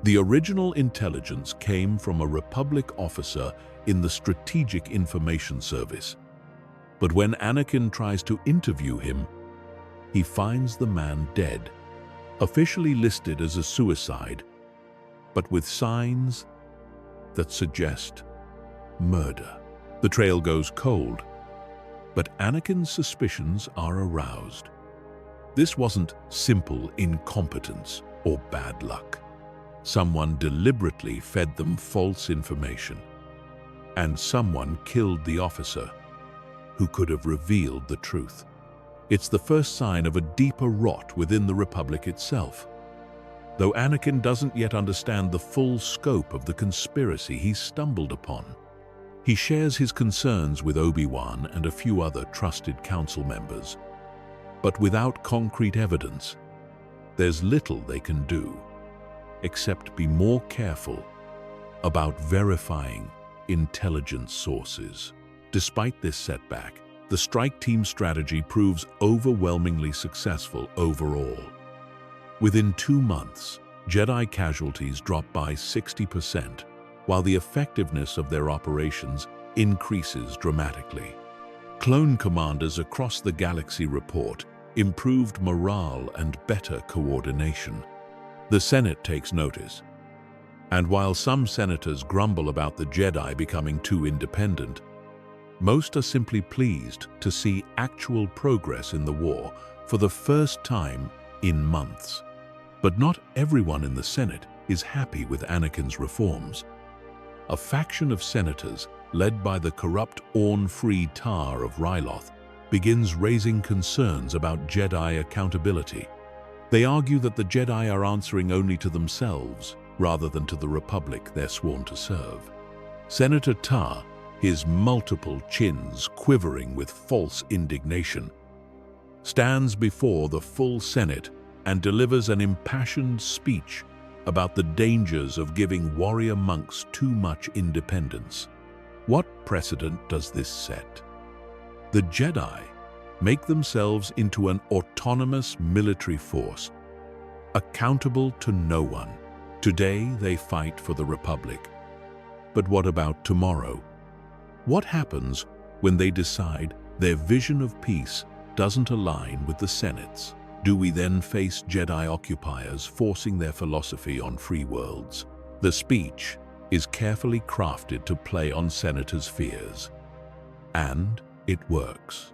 The original intelligence came from a Republic officer in the Strategic Information Service. But when Anakin tries to interview him, he finds the man dead, officially listed as a suicide, but with signs that suggest murder. The trail goes cold, but Anakin's suspicions are aroused. This wasn't simple incompetence or bad luck. Someone deliberately fed them false information, and someone killed the officer who could have revealed the truth. It's the first sign of a deeper rot within the Republic itself. Though Anakin doesn't yet understand the full scope of the conspiracy he's stumbled upon, He shares his concerns with Obi-Wan and a few other trusted council members. But without concrete evidence, there's little they can do, except be more careful about verifying intelligence sources. Despite this setback, the strike team's strategy proves overwhelmingly successful overall. Within 2 months, Jedi casualties drop by 60%, while the effectiveness of their operations increases dramatically. Clone commanders across the galaxy report improved morale and better coordination. The Senate takes notice, and while some senators grumble about the Jedi becoming too independent, most are simply pleased to see actual progress in the war for the first time in months. But not everyone in the Senate is happy with Anakin's reforms. A faction of senators, led by the corrupt Orn-Free Tar of Ryloth, begins raising concerns about Jedi accountability. They argue that the Jedi are answering only to themselves, rather than to the Republic they're sworn to serve. Senator Tar, his multiple chins quivering with false indignation, stands before the full Senate and delivers an impassioned speech about the dangers of giving warrior monks too much independence. What precedent does this set? The Jedi make themselves into an autonomous military force, accountable to no one. Today they fight for the Republic. But what about tomorrow? What happens when they decide their vision of peace doesn't align with the Senate's? Do we then face Jedi occupiers forcing their philosophy on free worlds? The speech is carefully crafted to play on senators' fears. And it works.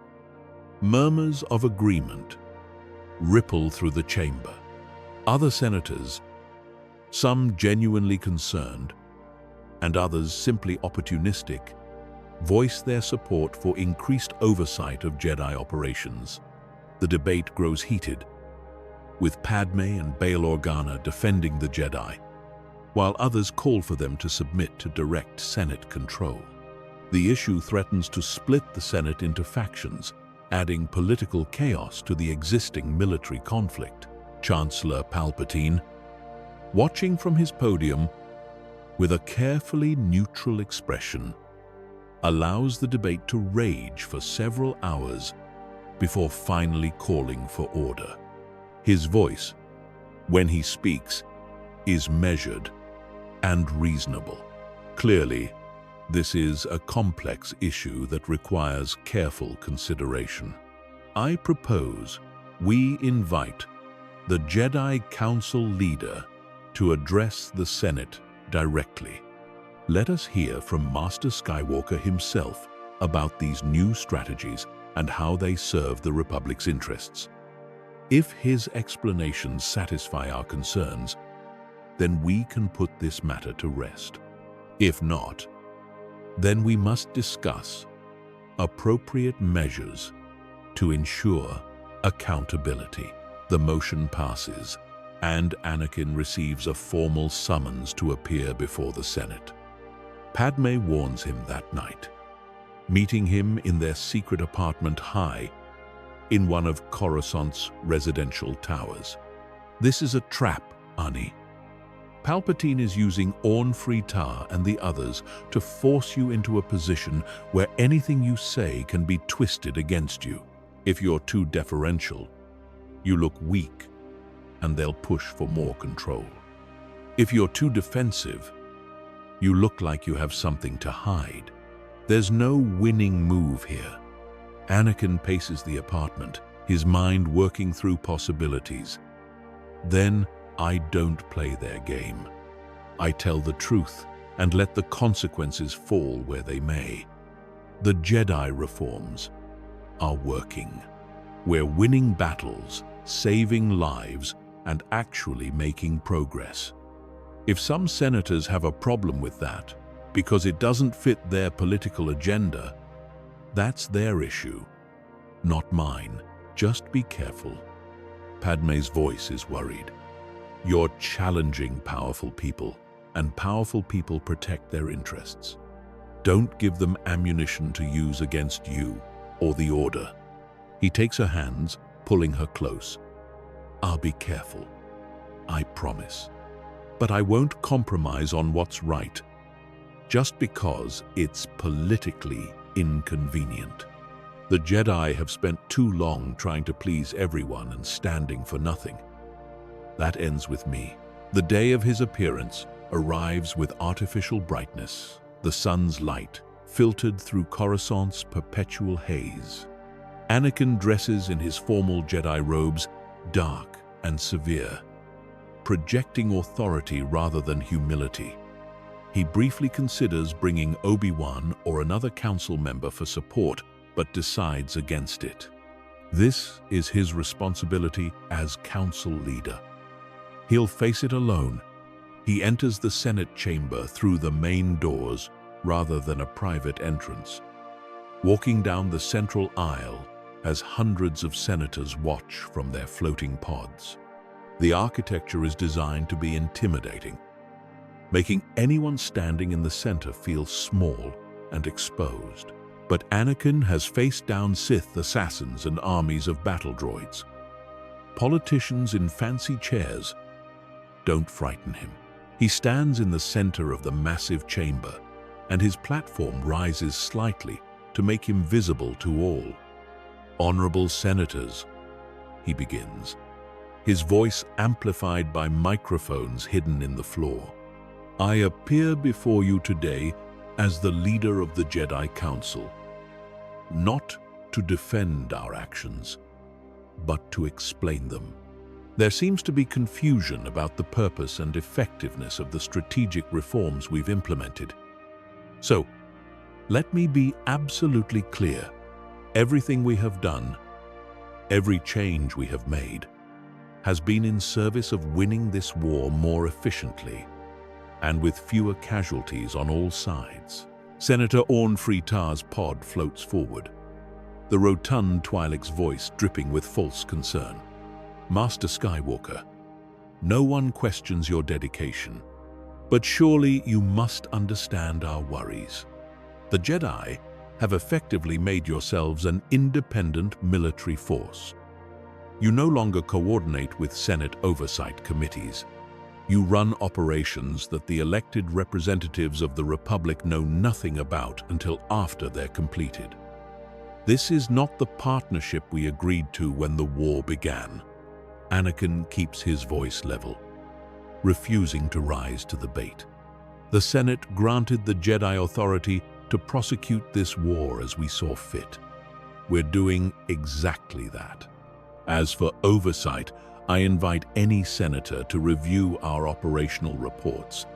Murmurs of agreement ripple through the chamber. Other senators, some genuinely concerned, and others simply opportunistic, voice their support for increased oversight of Jedi operations. The debate grows heated, with Padme and Bail Organa defending the Jedi, while others call for them to submit to direct Senate control. The issue threatens to split the Senate into factions, adding political chaos to the existing military conflict. Chancellor Palpatine, watching from his podium with a carefully neutral expression, allows the debate to rage for several hours before finally calling for order. His voice, when he speaks, is measured and reasonable. Clearly, this is a complex issue that requires careful consideration. I propose we invite the Jedi Council leader to address the Senate directly. Let us hear from Master Skywalker himself about these new strategies and how they serve the Republic's interests. If his explanations satisfy our concerns, then we can put this matter to rest. If not, then we must discuss appropriate measures to ensure accountability. The motion passes, and Anakin receives a formal summons to appear before the Senate. Padme warns him that night, meeting him in their secret apartment high in one of Coruscant's residential towers. This is a trap, Ani. Palpatine is using Orn-Free Tar and the others to force you into a position where anything you say can be twisted against you. If you're too deferential, you look weak, and they'll push for more control. If you're too defensive, you look like you have something to hide. There's no winning move here. Anakin paces the apartment, his mind working through possibilities. Then I don't play their game. I tell the truth and let the consequences fall where they may. The Jedi reforms are working. We're winning battles, saving lives, and actually making progress. If some senators have a problem with that because it doesn't fit their political agenda, that's their issue, not mine. Just be careful. Padme's voice is worried. You're challenging powerful people, and powerful people protect their interests. Don't give them ammunition to use against you or the Order. He takes her hands, pulling her close. I'll be careful. I promise. But I won't compromise on what's right, just because it's politically inconvenient. The Jedi have spent too long trying to please everyone and standing for nothing. That ends with me. The day of his appearance arrives with artificial brightness, the sun's light, filtered through Coruscant's perpetual haze. Anakin dresses in his formal Jedi robes, dark and severe, projecting authority rather than humility. He briefly considers bringing Obi-Wan or another council member for support, but decides against it. This is his responsibility as council leader. He'll face it alone. He enters the Senate chamber through the main doors rather than a private entrance, walking down the central aisle as hundreds of senators watch from their floating pods. The architecture is designed to be intimidating, making anyone standing in the center feel small and exposed. But Anakin has faced down Sith assassins and armies of battle droids. Politicians in fancy chairs don't frighten him. He stands in the center of the massive chamber, and his platform rises slightly to make him visible to all. Honorable senators, he begins, his voice amplified by microphones hidden in the floor. I appear before you today as the leader of the Jedi Council, not to defend our actions, but to explain them. There seems to be confusion about the purpose and effectiveness of the strategic reforms we've implemented. So, let me be absolutely clear. Everything we have done, every change we have made, has been in service of winning this war more efficiently and with fewer casualties on all sides. Senator Orn Fritar's pod floats forward, the rotund Twi'lek's voice dripping with false concern. Master Skywalker, no one questions your dedication, but surely you must understand our worries. The Jedi have effectively made yourselves an independent military force. You no longer coordinate with Senate oversight committees. You run operations that the elected representatives of the Republic know nothing about until after they're completed. This is not the partnership we agreed to when the war began. Anakin keeps his voice level, refusing to rise to the bait. The Senate granted the Jedi authority to prosecute this war as we saw fit. We're doing exactly that. As for oversight, I invite any senator to review our operational reports,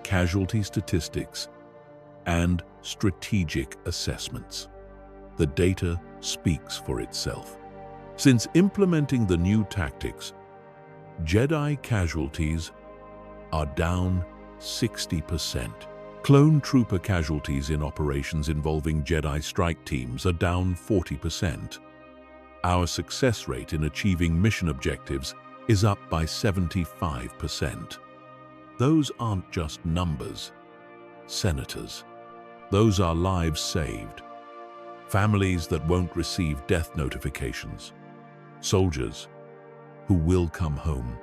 casualty statistics, and strategic assessments. The data speaks for itself. Since implementing the new tactics, Jedi casualties are down 60%. Clone trooper casualties in operations involving Jedi strike teams are down 40%. Our success rate in achieving mission objectives is up by 75%. Those aren't just numbers, senators. Those are lives saved, families that won't receive death notifications, soldiers who will come home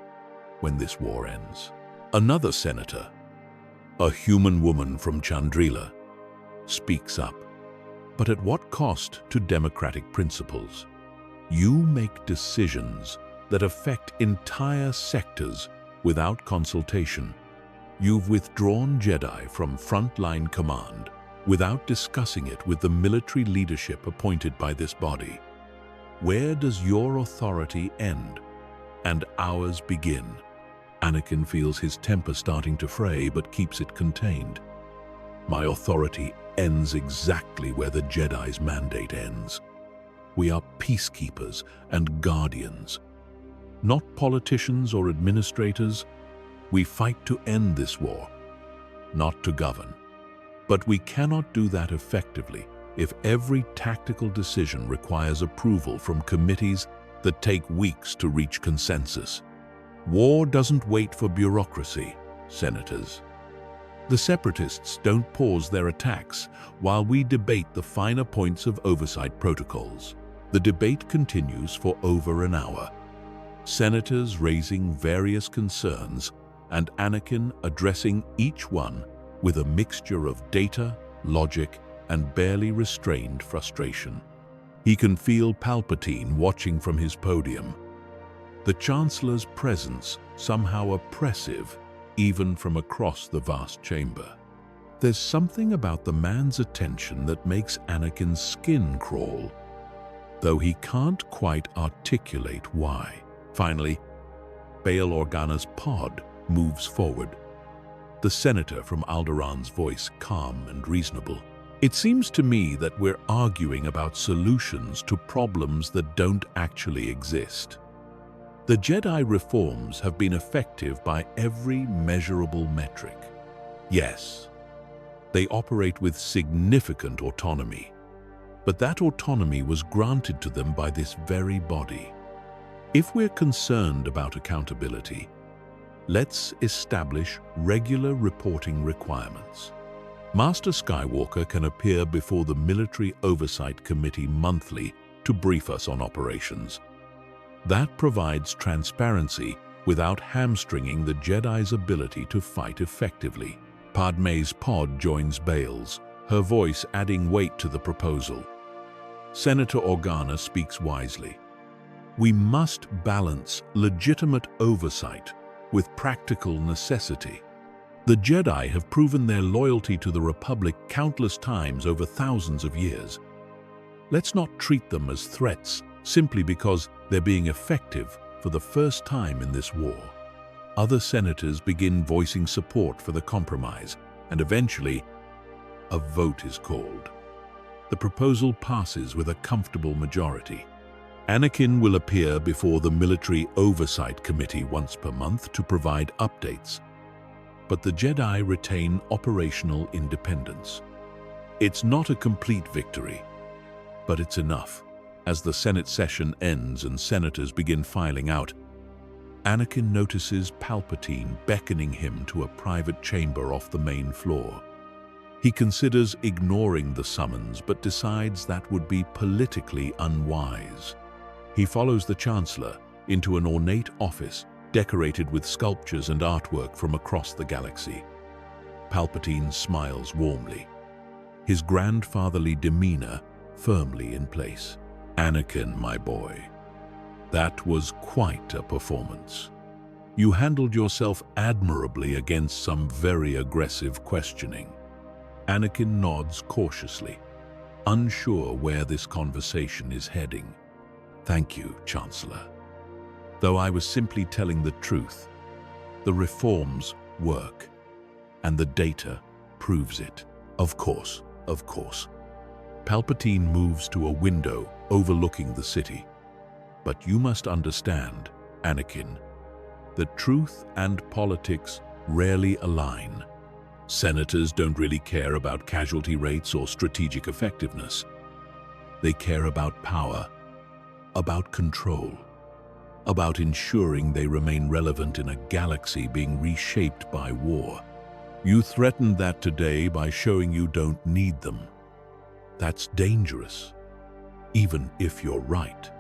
when this war ends. Another senator, a human woman from Chandrila, speaks up. But at what cost to democratic principles? You make decisions that affect entire sectors without consultation. You've withdrawn Jedi from frontline command without discussing it with the military leadership appointed by this body. Where does your authority end and ours begin? Anakin feels his temper starting to fray but keeps it contained. My authority ends exactly where the Jedi's mandate ends. We are peacekeepers and guardians, not politicians or administrators. We fight to end this war, not to govern. But we cannot do that effectively if every tactical decision requires approval from committees that take weeks to reach consensus. War doesn't wait for bureaucracy, senators. The Separatists don't pause their attacks while we debate the finer points of oversight protocols. The debate continues for over an hour. Senators raising various concerns and Anakin addressing each one with a mixture of data, logic, and barely restrained frustration. He can feel Palpatine watching from his podium. The Chancellor's presence somehow oppressive, even from across the vast chamber. There's something about the man's attention that makes Anakin's skin crawl, though he can't quite articulate why. Finally, Bail Organa's pod moves forward. The senator from Alderaan's voice calm and reasonable. It seems to me that we're arguing about solutions to problems that don't actually exist. The Jedi reforms have been effective by every measurable metric. Yes, they operate with significant autonomy, but that autonomy was granted to them by this very body. If we're concerned about accountability, let's establish regular reporting requirements. Master Skywalker can appear before the Military Oversight Committee monthly to brief us on operations. That provides transparency without hamstringing the Jedi's ability to fight effectively. Padme's pod joins Bail's, her voice adding weight to the proposal. Senator Organa speaks wisely. We must balance legitimate oversight with practical necessity. The Jedi have proven their loyalty to the Republic countless times over thousands of years. Let's not treat them as threats simply because they're being effective for the first time in this war. Other senators begin voicing support for the compromise, and eventually, a vote is called. The proposal passes with a comfortable majority. Anakin will appear before the Military Oversight Committee once per month to provide updates, but the Jedi retain operational independence. It's not a complete victory, but it's enough. As the Senate session ends and senators begin filing out, Anakin notices Palpatine beckoning him to a private chamber off the main floor. He considers ignoring the summons but decides that would be politically unwise. He follows the Chancellor into an ornate office decorated with sculptures and artwork from across the galaxy. Palpatine smiles warmly, his grandfatherly demeanor firmly in place. Anakin, my boy, that was quite a performance. You handled yourself admirably against some very aggressive questioning. Anakin nods cautiously, unsure where this conversation is heading. Thank you, Chancellor. Though I was simply telling the truth, the reforms work, and the data proves it. Of course. Palpatine moves to a window overlooking the city. But you must understand, Anakin, that truth and politics rarely align. Senators don't really care about casualty rates or strategic effectiveness. They care about power, about control, about ensuring they remain relevant in a galaxy being reshaped by war. You threatened that today by showing you don't need them. That's dangerous, even if you're right.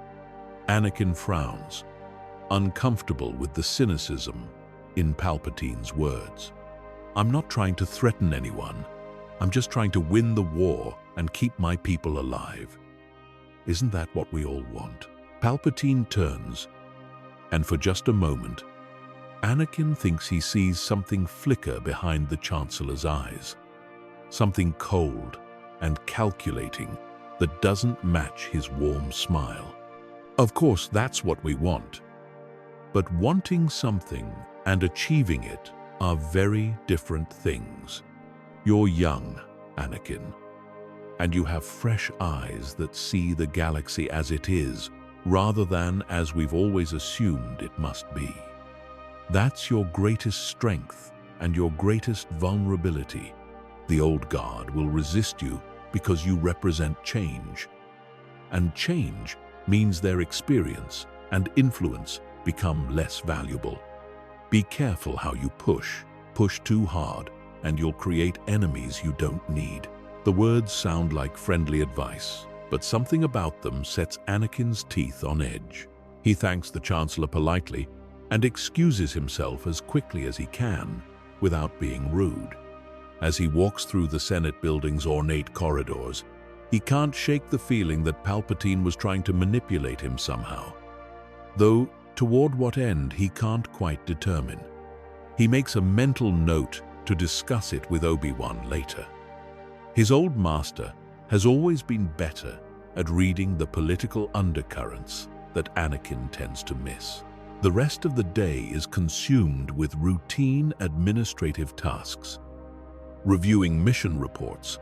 Anakin frowns, uncomfortable with the cynicism in Palpatine's words. I'm not trying to threaten anyone. I'm just trying to win the war and keep my people alive. Isn't that what we all want? Palpatine turns, and for just a moment, Anakin thinks he sees something flicker behind the Chancellor's eyes. Something cold and calculating that doesn't match his warm smile. Of course, that's what we want. But wanting something and achieving it are very different things. You're young, Anakin, and you have fresh eyes that see the galaxy as it is, rather than as we've always assumed it must be. That's your greatest strength and your greatest vulnerability. The old guard will resist you because you represent change. And change means their experience and influence become less valuable. Be careful how you push too hard, and you'll create enemies you don't need. The words sound like friendly advice, but something about them sets Anakin's teeth on edge. He thanks the Chancellor politely and excuses himself as quickly as he can, without being rude. As he walks through the Senate building's ornate corridors, he can't shake the feeling that Palpatine was trying to manipulate him somehow. Though, toward what end, he can't quite determine. He makes a mental note to discuss it with Obi-Wan later. His old master has always been better at reading the political undercurrents that Anakin tends to miss. The rest of the day is consumed with routine administrative tasks, reviewing mission reports,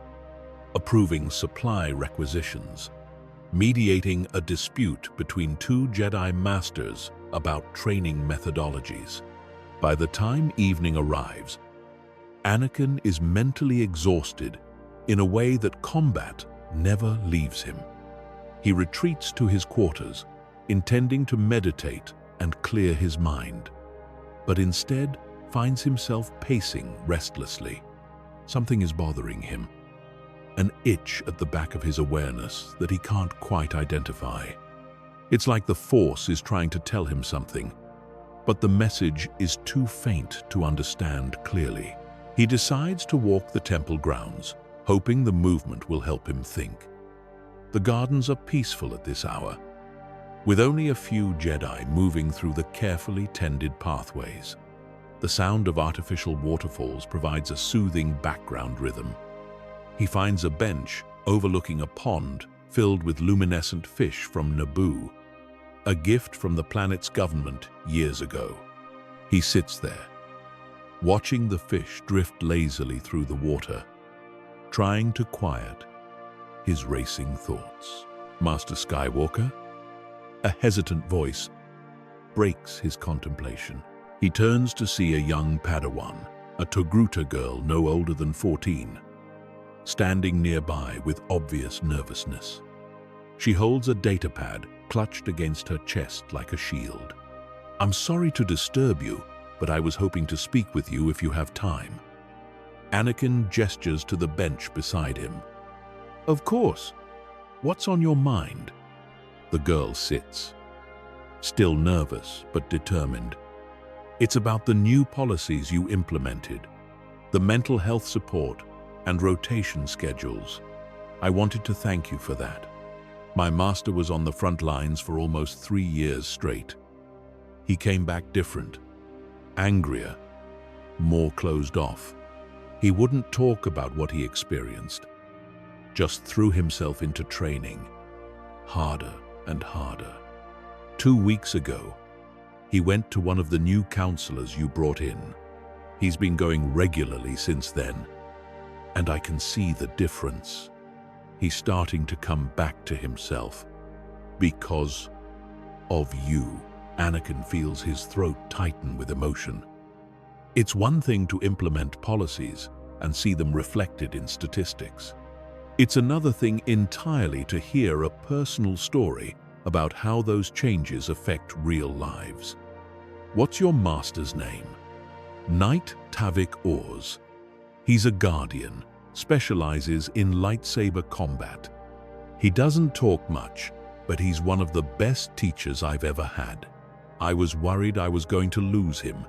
approving supply requisitions, mediating a dispute between two Jedi Masters about training methodologies. By the time evening arrives, Anakin is mentally exhausted in a way that combat never leaves him. He retreats to his quarters, intending to meditate and clear his mind, but instead finds himself pacing restlessly. Something is bothering him, an itch at the back of his awareness that he can't quite identify. It's like the Force is trying to tell him something, but the message is too faint to understand clearly. He decides to walk the temple grounds, hoping the movement will help him think. The gardens are peaceful at this hour, with only a few Jedi moving through the carefully tended pathways. The sound of artificial waterfalls provides a soothing background rhythm. He finds a bench overlooking a pond filled with luminescent fish from Naboo, a gift from the planet's government years ago. He sits there, watching the fish drift lazily through the water, trying to quiet his racing thoughts. Master Skywalker? A hesitant voice breaks his contemplation. He turns to see a young Padawan, a Togruta girl no older than 14, standing nearby with obvious nervousness. She holds a datapad clutched against her chest like a shield. "I'm sorry to disturb you, but I was hoping to speak with you if you have time." Anakin gestures to the bench beside him. "Of course. What's on your mind?" The girl sits, still nervous but determined. "It's about the new policies you implemented, the mental health support and rotation schedules. I wanted to thank you for that. My master was on the front lines for almost 3 years straight. He came back different, angrier, more closed off. He wouldn't talk about what he experienced, just threw himself into training, harder and harder. 2 weeks ago, he went to one of the new counselors you brought in. He's been going regularly since then, and I can see the difference. He's starting to come back to himself. Because of you." Anakin feels his throat tighten with emotion. It's one thing to implement policies and see them reflected in statistics. It's another thing entirely to hear a personal story about how those changes affect real lives. "What's your master's name?" "Knight Tavik Oz. He's a guardian, specializes in lightsaber combat. He doesn't talk much, but he's one of the best teachers I've ever had. I was worried I was going to lose him.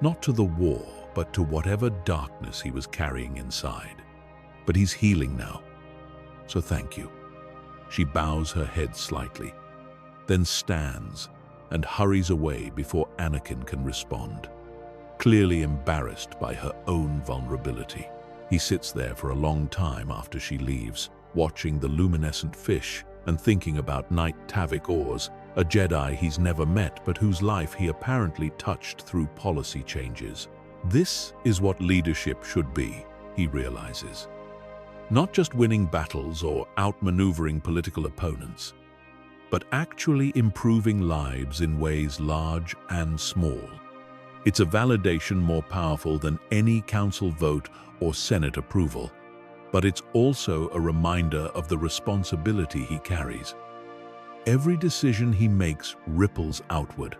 Not to the war, but to whatever darkness he was carrying inside. But he's healing now, so thank you." She bows her head slightly, then stands and hurries away before Anakin can respond, clearly embarrassed by her own vulnerability. He sits there for a long time after she leaves, watching the luminescent fish and thinking about Knight Tavik Oz, a Jedi he's never met but whose life he apparently touched through policy changes. This is what leadership should be, he realizes. Not just winning battles or outmaneuvering political opponents, but actually improving lives in ways large and small. It's a validation more powerful than any council vote or Senate approval, but it's also a reminder of the responsibility he carries. Every decision he makes ripples outward,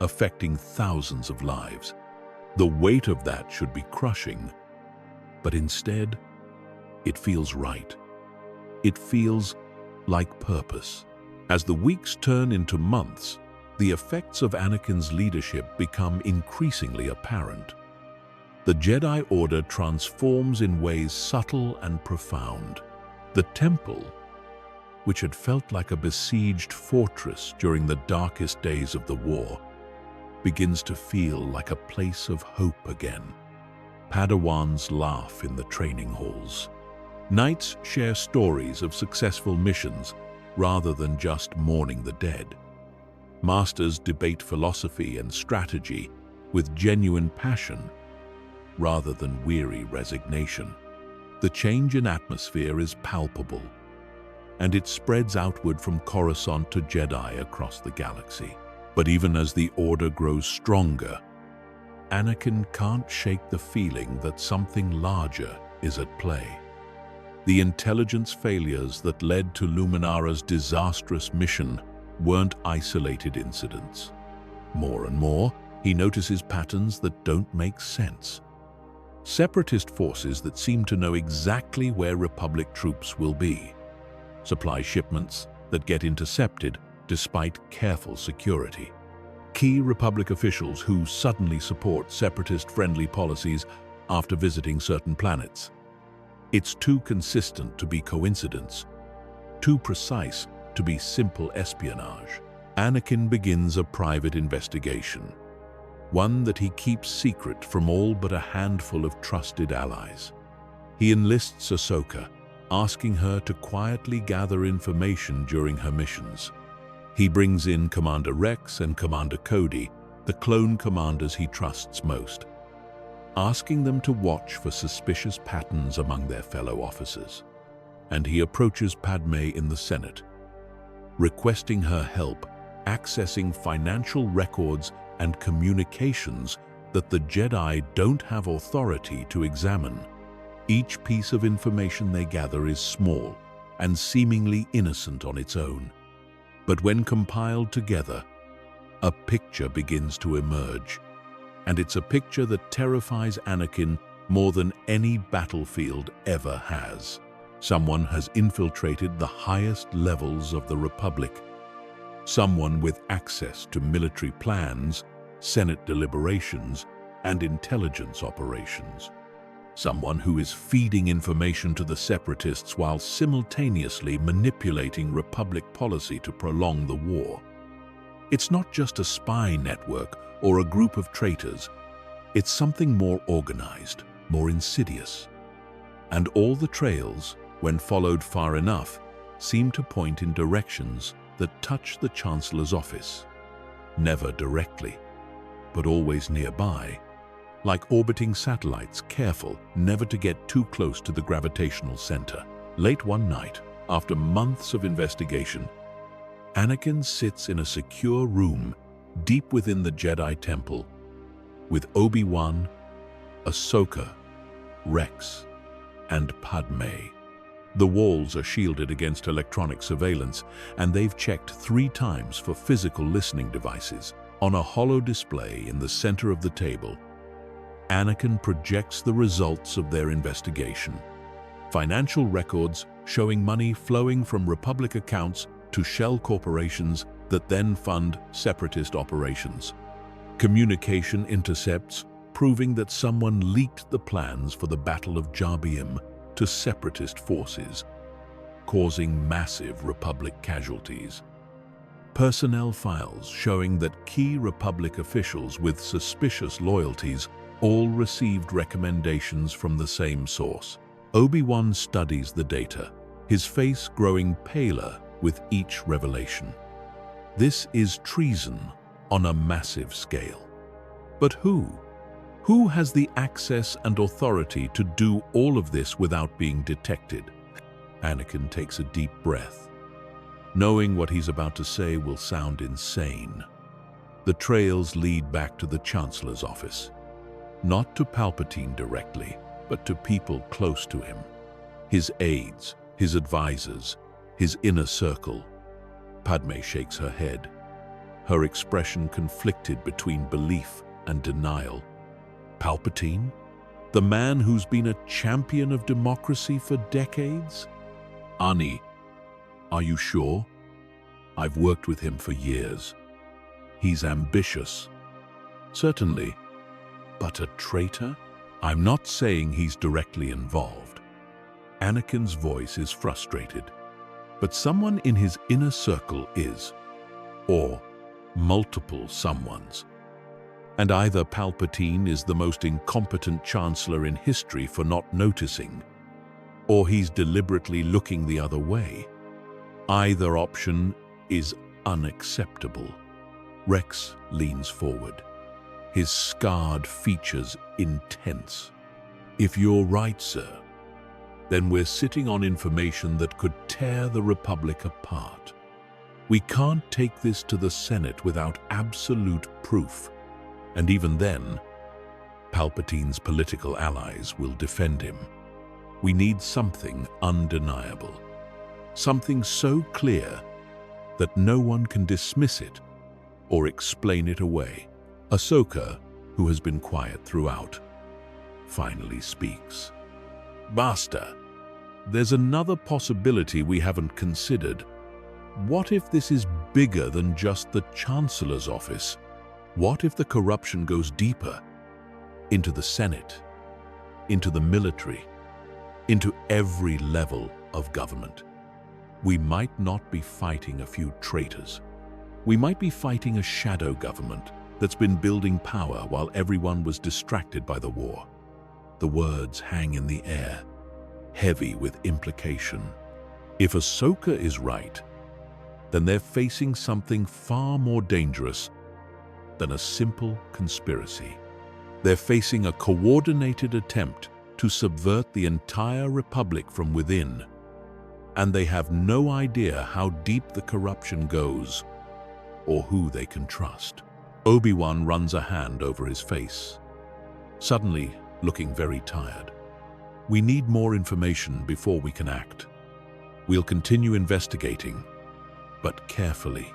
affecting thousands of lives. The weight of that should be crushing, But instead, it feels right. It feels like purpose. As the weeks turn into months, the effects of Anakin's leadership become increasingly apparent. The Jedi Order transforms in ways subtle and profound. The Temple, which had felt like a besieged fortress during the darkest days of the war, begins to feel like a place of hope again. Padawans laugh in the training halls. Knights share stories of successful missions rather than just mourning the dead. Masters debate philosophy and strategy with genuine passion rather than weary resignation. The change in atmosphere is palpable, and it spreads outward from Coruscant to Jedi across the galaxy. But even as the Order grows stronger, Anakin can't shake the feeling that something larger is at play. The intelligence failures that led to Luminara's disastrous mission weren't isolated incidents. More and more, he notices patterns that don't make sense. Separatist forces that seem to know exactly where Republic troops will be. Supply shipments that get intercepted despite careful security. Key Republic officials who suddenly support Separatist-friendly policies after visiting certain planets. It's too consistent to be coincidence, too precise to be simple espionage. Anakin begins a private investigation, one that he keeps secret from all but a handful of trusted allies. He enlists Ahsoka, asking her to quietly gather information during her missions. He brings in Commander Rex and Commander Cody, the clone commanders he trusts most, asking them to watch for suspicious patterns among their fellow officers. And he approaches Padme in the Senate, requesting her help accessing financial records and communications that the Jedi don't have authority to examine. Each piece of information they gather is small and seemingly innocent on its own. But when compiled together, a picture begins to emerge. And it's a picture that terrifies Anakin more than any battlefield ever has. Someone has infiltrated the highest levels of the Republic. Someone with access to military plans, Senate deliberations, and intelligence operations. Someone who is feeding information to the Separatists while simultaneously manipulating Republic policy to prolong the war. It's not just a spy network or a group of traitors. It's something more organized, more insidious. And all the trails, when followed far enough, seem to point in directions that touch the Chancellor's office. Never directly, but always nearby, like orbiting satellites, careful never to get too close to the gravitational center. Late one night, after months of investigation, Anakin sits in a secure room deep within the Jedi Temple with Obi-Wan, Ahsoka, Rex, and Padme. The walls are shielded against electronic surveillance, and they've checked 3 times for physical listening devices. On a hollow display in the center of the table, Anakin projects the results of their investigation. Financial records showing money flowing from Republic accounts to shell corporations that then fund Separatist operations. Communication intercepts proving that someone leaked the plans for the Battle of Jabiim to Separatist forces, causing massive Republic casualties. Personnel files showing that key Republic officials with suspicious loyalties all received recommendations from the same source. Obi-Wan studies the data, his face growing paler with each revelation. This is treason on a massive scale. But who? Who has the access and authority to do all of this without being detected? Anakin takes a deep breath, knowing what he's about to say will sound insane. The trails lead back to the Chancellor's office. Not to Palpatine directly, but to people close to him. His aides, his advisors, his inner circle. Padme shakes her head, her expression conflicted between belief and denial. Palpatine? The man who's been a champion of democracy for decades? Ani, are you sure? I've worked with him for years. He's ambitious. Certainly. But a traitor? I'm not saying he's directly involved. Anakin's voice is frustrated. But someone in his inner circle is. Or multiple someones. And either Palpatine is the most incompetent chancellor in history for not noticing, or he's deliberately looking the other way. Either option is unacceptable. Rex leans forward, his scarred features intense. If you're right, sir, then we're sitting on information that could tear the Republic apart. We can't take this to the Senate without absolute proof. And even then, Palpatine's political allies will defend him. We need something undeniable. Something so clear that no one can dismiss it or explain it away. Ahsoka, who has been quiet throughout, finally speaks. Master, there's another possibility we haven't considered. What if this is bigger than just the Chancellor's office? What if the corruption goes deeper into the Senate, into the military, into every level of government? We might not be fighting a few traitors. We might be fighting a shadow government that's been building power while everyone was distracted by the war. The words hang in the air, heavy with implication. If Ahsoka is right, then they're facing something far more dangerous than a simple conspiracy. They're facing a coordinated attempt to subvert the entire Republic from within, and they have no idea how deep the corruption goes or who they can trust. Obi-Wan runs a hand over his face, suddenly looking very tired. We need more information before we can act. We'll continue investigating, but carefully.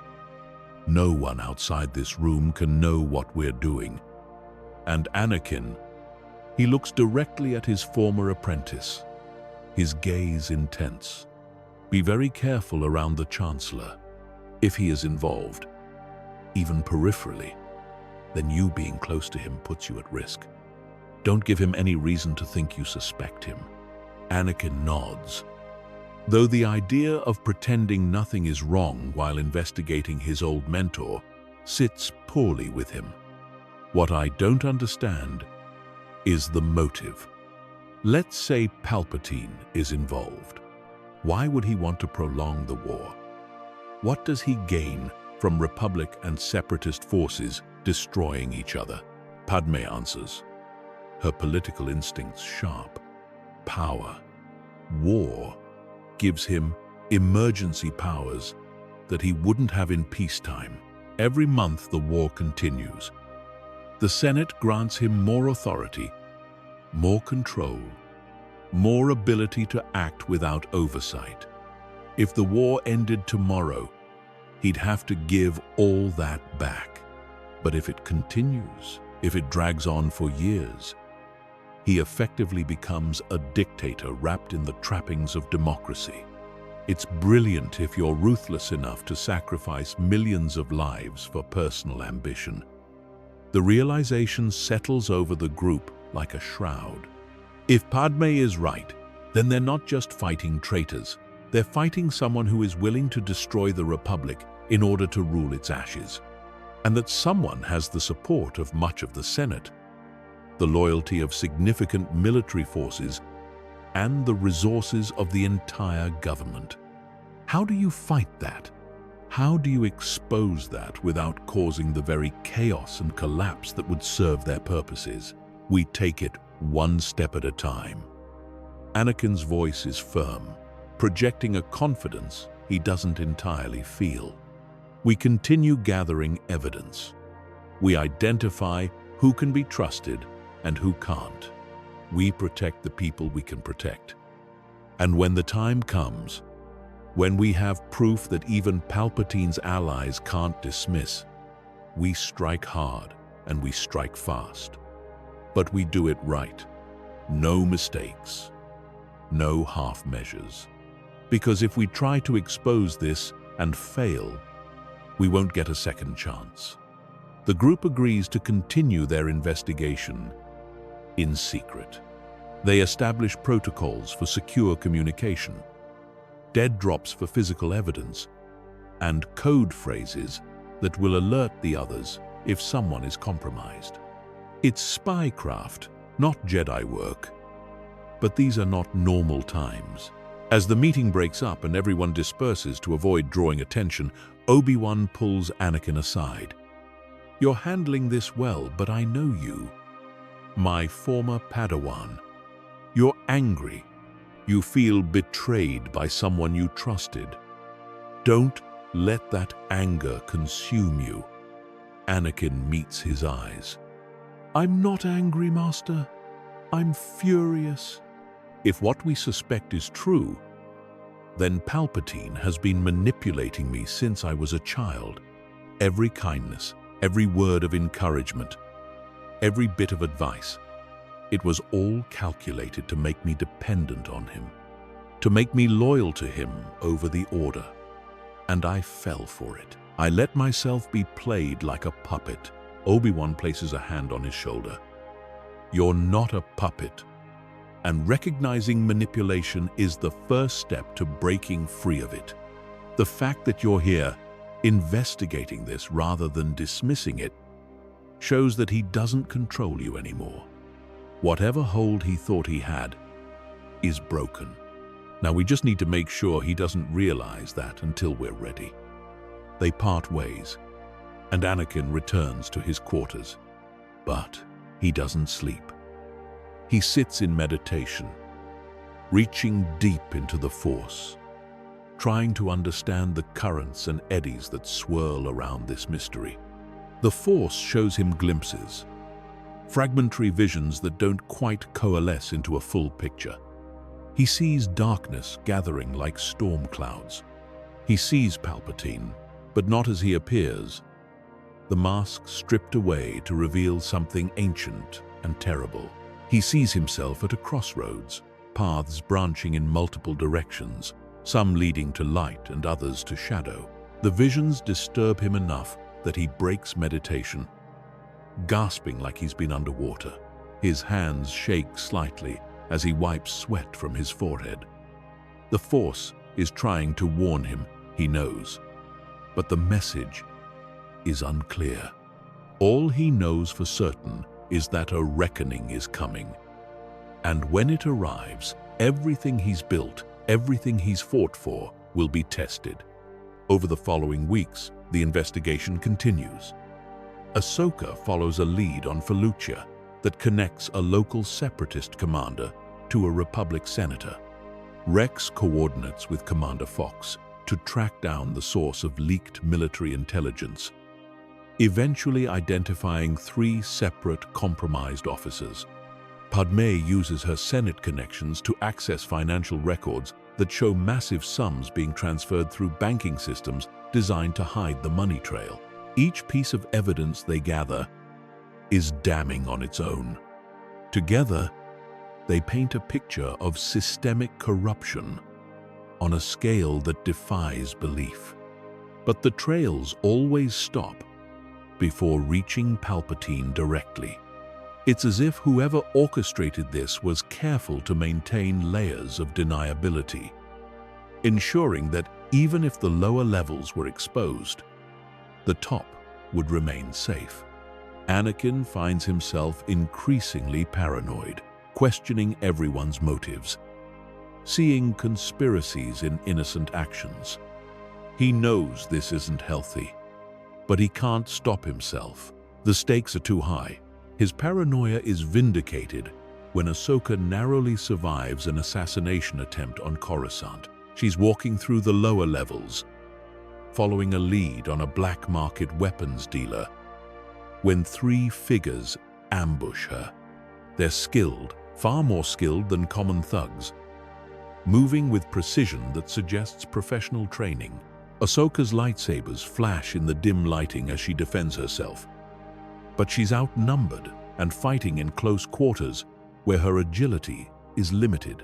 No one outside this room can know what we're doing. And Anakin, he looks directly at his former apprentice, his gaze intense. Be very careful around the Chancellor. If he is involved, even peripherally, then you being close to him puts you at risk. Don't give him any reason to think you suspect him. Anakin nods. Though the idea of pretending nothing is wrong while investigating his old mentor sits poorly with him. What I don't understand is the motive. Let's say Palpatine is involved. Why would he want to prolong the war? What does he gain from Republic and Separatist forces destroying each other? Padme answers, her political instincts sharp. Power. War gives him emergency powers that he wouldn't have in peacetime. Every month the war continues. The Senate grants him more authority, more control, more ability to act without oversight. If the war ended tomorrow, he'd have to give all that back. But if it continues, if it drags on for years, he effectively becomes a dictator wrapped in the trappings of democracy. It's brilliant if you're ruthless enough to sacrifice millions of lives for personal ambition. The realization settles over the group like a shroud. If Padme is right, then they're not just fighting traitors. They're fighting someone who is willing to destroy the Republic in order to rule its ashes. And that someone has the support of much of the Senate, the loyalty of significant military forces, and the resources of the entire government. How do you fight that? How do you expose that without causing the very chaos and collapse that would serve their purposes? We take it one step at a time. Anakin's voice is firm, projecting a confidence he doesn't entirely feel. We continue gathering evidence. We identify who can be trusted and who can't. We protect the people we can protect. And when the time comes, when we have proof that even Palpatine's allies can't dismiss, we strike hard and we strike fast. But we do it right. No mistakes. No half measures. Because if we try to expose this and fail, we won't get a second chance. The group agrees to continue their investigation in secret. They establish protocols for secure communication, dead drops for physical evidence, and code phrases that will alert the others if someone is compromised. It's spycraft, not Jedi work. But these are not normal times. As the meeting breaks up and everyone disperses to avoid drawing attention, Obi-Wan pulls Anakin aside. "You're handling this well, but I know you. My former Padawan. You're angry. You feel betrayed by someone you trusted. Don't let that anger consume you." Anakin meets his eyes. "I'm not angry, Master. I'm furious." If what we suspect is true, then Palpatine has been manipulating me since I was a child. Every kindness, every word of encouragement, every bit of advice, it was all calculated to make me dependent on him, to make me loyal to him over the Order. And I fell for it. I let myself be played like a puppet. Obi-Wan places a hand on his shoulder. "You're not a puppet. And recognizing manipulation is the first step to breaking free of it. The fact that you're here, investigating this rather than dismissing it, shows that he doesn't control you anymore. Whatever hold he thought he had is broken. Now we just need to make sure he doesn't realize that until we're ready." They part ways, and Anakin returns to his quarters. But he doesn't sleep. He sits in meditation, reaching deep into the Force, trying to understand the currents and eddies that swirl around this mystery. The Force shows him glimpses, fragmentary visions that don't quite coalesce into a full picture. He sees darkness gathering like storm clouds. He sees Palpatine, but not as he appears. The mask stripped away to reveal something ancient and terrible. He sees himself at a crossroads, paths branching in multiple directions, some leading to light and others to shadow. The visions disturb him enough that he breaks meditation, gasping like he's been underwater. His hands shake slightly as he wipes sweat from his forehead. The Force is trying to warn him, he knows, but the message is unclear. All he knows for certain is that a reckoning is coming. And when it arrives, everything he's built, everything he's fought for, will be tested. Over the following weeks, the investigation continues. Ahsoka follows a lead on Felucia that connects a local separatist commander to a Republic senator. Rex coordinates with Commander Fox to track down the source of leaked military intelligence, eventually identifying 3 separate compromised officers. Padme uses her Senate connections to access financial records that show massive sums being transferred through banking systems designed to hide the money trail. Each piece of evidence they gather is damning on its own. Together, they paint a picture of systemic corruption on a scale that defies belief. But the trails always stop before reaching Palpatine directly. It's as if whoever orchestrated this was careful to maintain layers of deniability, ensuring that even if the lower levels were exposed, the top would remain safe. Anakin finds himself increasingly paranoid, questioning everyone's motives, seeing conspiracies in innocent actions. He knows this isn't healthy, but he can't stop himself. The stakes are too high. His paranoia is vindicated when Ahsoka narrowly survives an assassination attempt on Coruscant. She's walking through the lower levels, following a lead on a black market weapons dealer, when 3 figures ambush her. They're skilled, far more skilled than common thugs, moving with precision that suggests professional training. Ahsoka's lightsabers flash in the dim lighting as she defends herself. But she's outnumbered, and fighting in close quarters, where her agility is limited.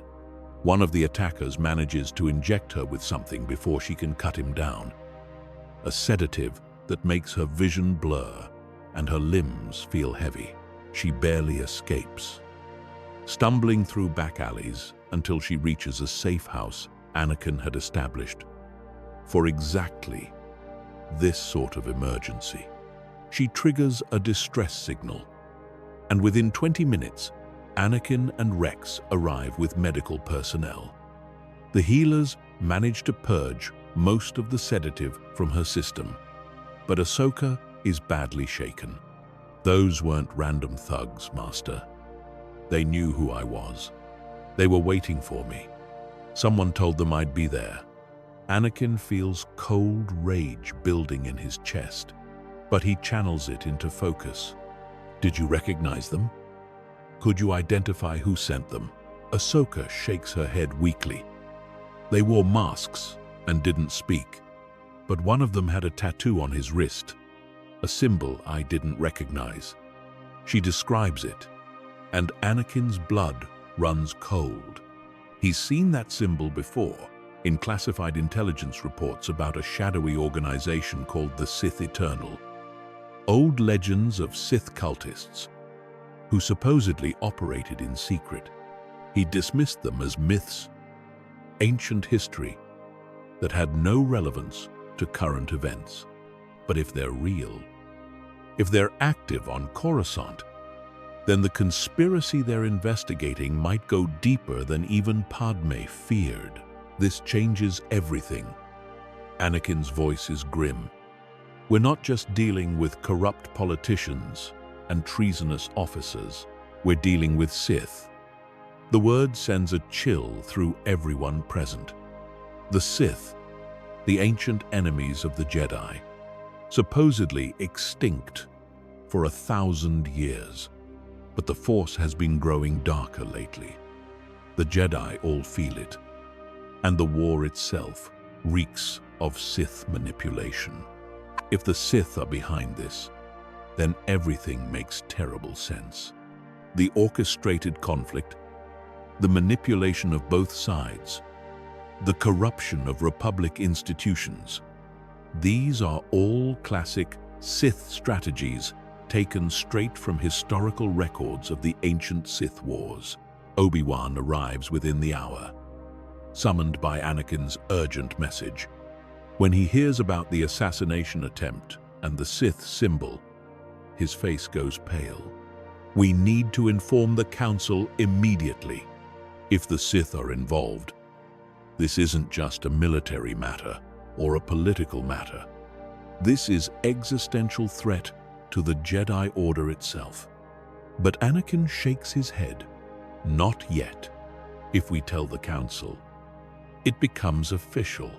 One of the attackers manages to inject her with something before she can cut him down. A sedative that makes her vision blur and her limbs feel heavy. She barely escapes, stumbling through back alleys until she reaches a safe house Anakin had established for exactly this sort of emergency. She triggers a distress signal, and within 20 minutes, Anakin and Rex arrive with medical personnel. The healers manage to purge most of the sedative from her system, but Ahsoka is badly shaken. Those weren't random thugs, Master. They knew who I was. They were waiting for me. Someone told them I'd be there. Anakin feels cold rage building in his chest, but he channels it into focus. Did you recognize them? Could you identify who sent them? Ahsoka shakes her head weakly. They wore masks and didn't speak, but one of them had a tattoo on his wrist, a symbol I didn't recognize. She describes it, and Anakin's blood runs cold. He's seen that symbol before in classified intelligence reports about a shadowy organization called the Sith Eternal. Old legends of Sith cultists who supposedly operated in secret. He dismissed them as myths, ancient history that had no relevance to current events. But if they're real, if they're active on Coruscant, then the conspiracy they're investigating might go deeper than even Padme feared. This changes everything. Anakin's voice is grim. We're not just dealing with corrupt politicians and treasonous officers. We're dealing with Sith. The word sends a chill through everyone present. The Sith, the ancient enemies of the Jedi, supposedly extinct for 1,000 years. But the Force has been growing darker lately. The Jedi all feel it, and the war itself reeks of Sith manipulation. If the Sith are behind this, then everything makes terrible sense. The orchestrated conflict, the manipulation of both sides, the corruption of Republic institutions. These are all classic Sith strategies taken straight from historical records of the ancient Sith Wars. Obi-Wan arrives within the hour, summoned by Anakin's urgent message. When he hears about the assassination attempt and the Sith symbol, his face goes pale. We need to inform the Council immediately. If the Sith are involved, this isn't just a military matter or a political matter. This is existential threat to the Jedi Order itself. But Anakin shakes his head. Not yet. If we tell the Council, it becomes official.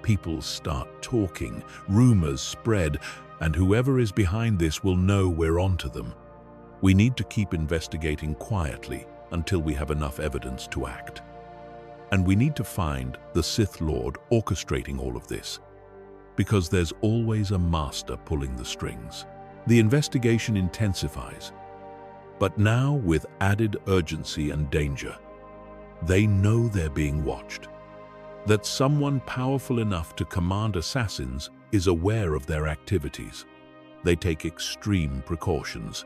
People start talking, rumors spread, and whoever is behind this will know we're onto them. We need to keep investigating quietly until we have enough evidence to act. And we need to find the Sith Lord orchestrating all of this, because there's always a master pulling the strings. The investigation intensifies, but now with added urgency and danger. They know they're being watched, that someone powerful enough to command assassins is aware of their activities. They take extreme precautions,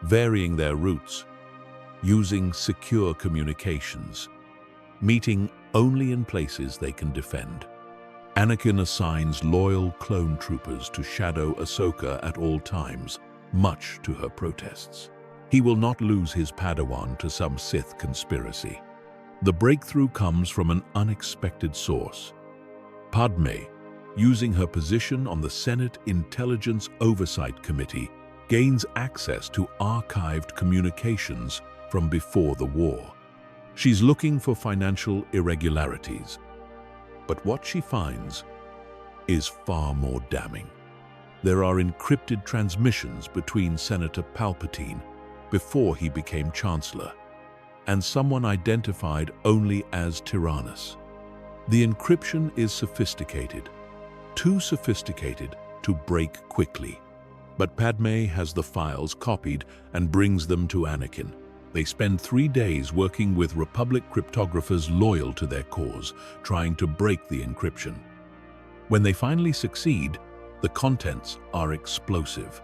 varying their routes, using secure communications, meeting only in places they can defend. Anakin assigns loyal clone troopers to shadow Ahsoka at all times, much to her protests. He will not lose his Padawan to some Sith conspiracy. The breakthrough comes from an unexpected source. Padme, using her position on the Senate Intelligence Oversight Committee, gains access to archived communications from before the war. She's looking for financial irregularities, but what she finds is far more damning. There are encrypted transmissions between Senator Palpatine before he became Chancellor, and someone identified only as Tyrannus. The encryption is sophisticated, too sophisticated to break quickly. But Padme has the files copied and brings them to Anakin. They spend 3 days working with Republic cryptographers loyal to their cause, trying to break the encryption. When they finally succeed, the contents are explosive.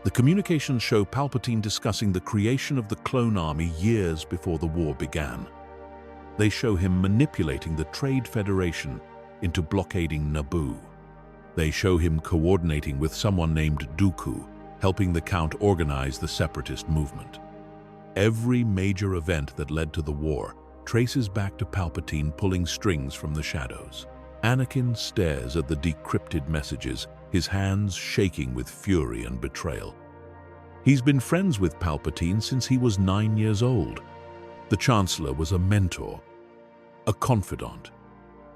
The communications show Palpatine discussing the creation of the clone army years before the war began. They show him manipulating the Trade Federation into blockading Naboo. They show him coordinating with someone named Dooku, helping the Count organize the separatist movement. Every major event that led to the war traces back to Palpatine pulling strings from the shadows. Anakin stares at the decrypted messages, his hands shaking with fury and betrayal. He's been friends with Palpatine since he was 9 years old. The Chancellor was a mentor, a confidant,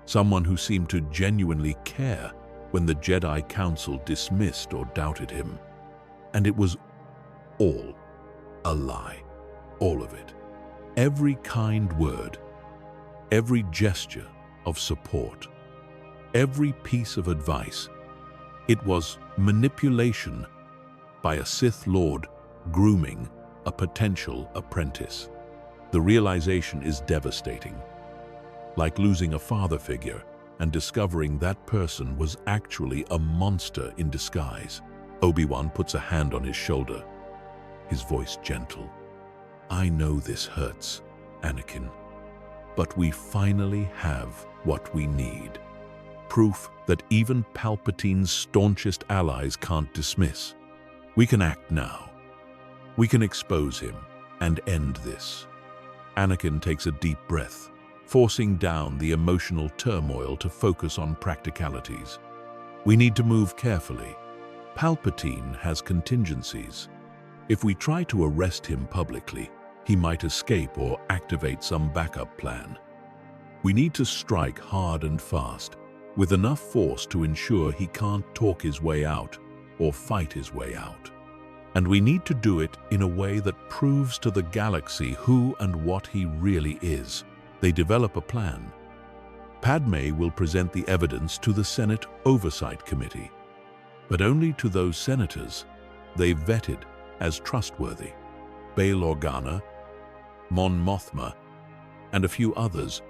someone who seemed to genuinely care when the Jedi Council dismissed or doubted him. And it was all a lie, all of it. Every kind word, every gesture of support, every piece of advice, it was manipulation by a Sith Lord grooming a potential apprentice. The realization is devastating, like losing a father figure and discovering that person was actually a monster in disguise. Obi-Wan puts a hand on his shoulder, his voice gentle. "I know this hurts, Anakin, but we finally have what we need. Proof that even Palpatine's staunchest allies can't dismiss. We can act now. We can expose him and end this." Anakin takes a deep breath, forcing down the emotional turmoil to focus on practicalities. "We need to move carefully. Palpatine has contingencies. If we try to arrest him publicly, he might escape or activate some backup plan. We need to strike hard and fast, with enough force to ensure he can't talk his way out or fight his way out. And we need to do it in a way that proves to the galaxy who and what he really is." They develop a plan. Padme will present the evidence to the Senate Oversight Committee, but only to those senators they vetted as trustworthy. Bail Organa, Mon Mothma, and a few others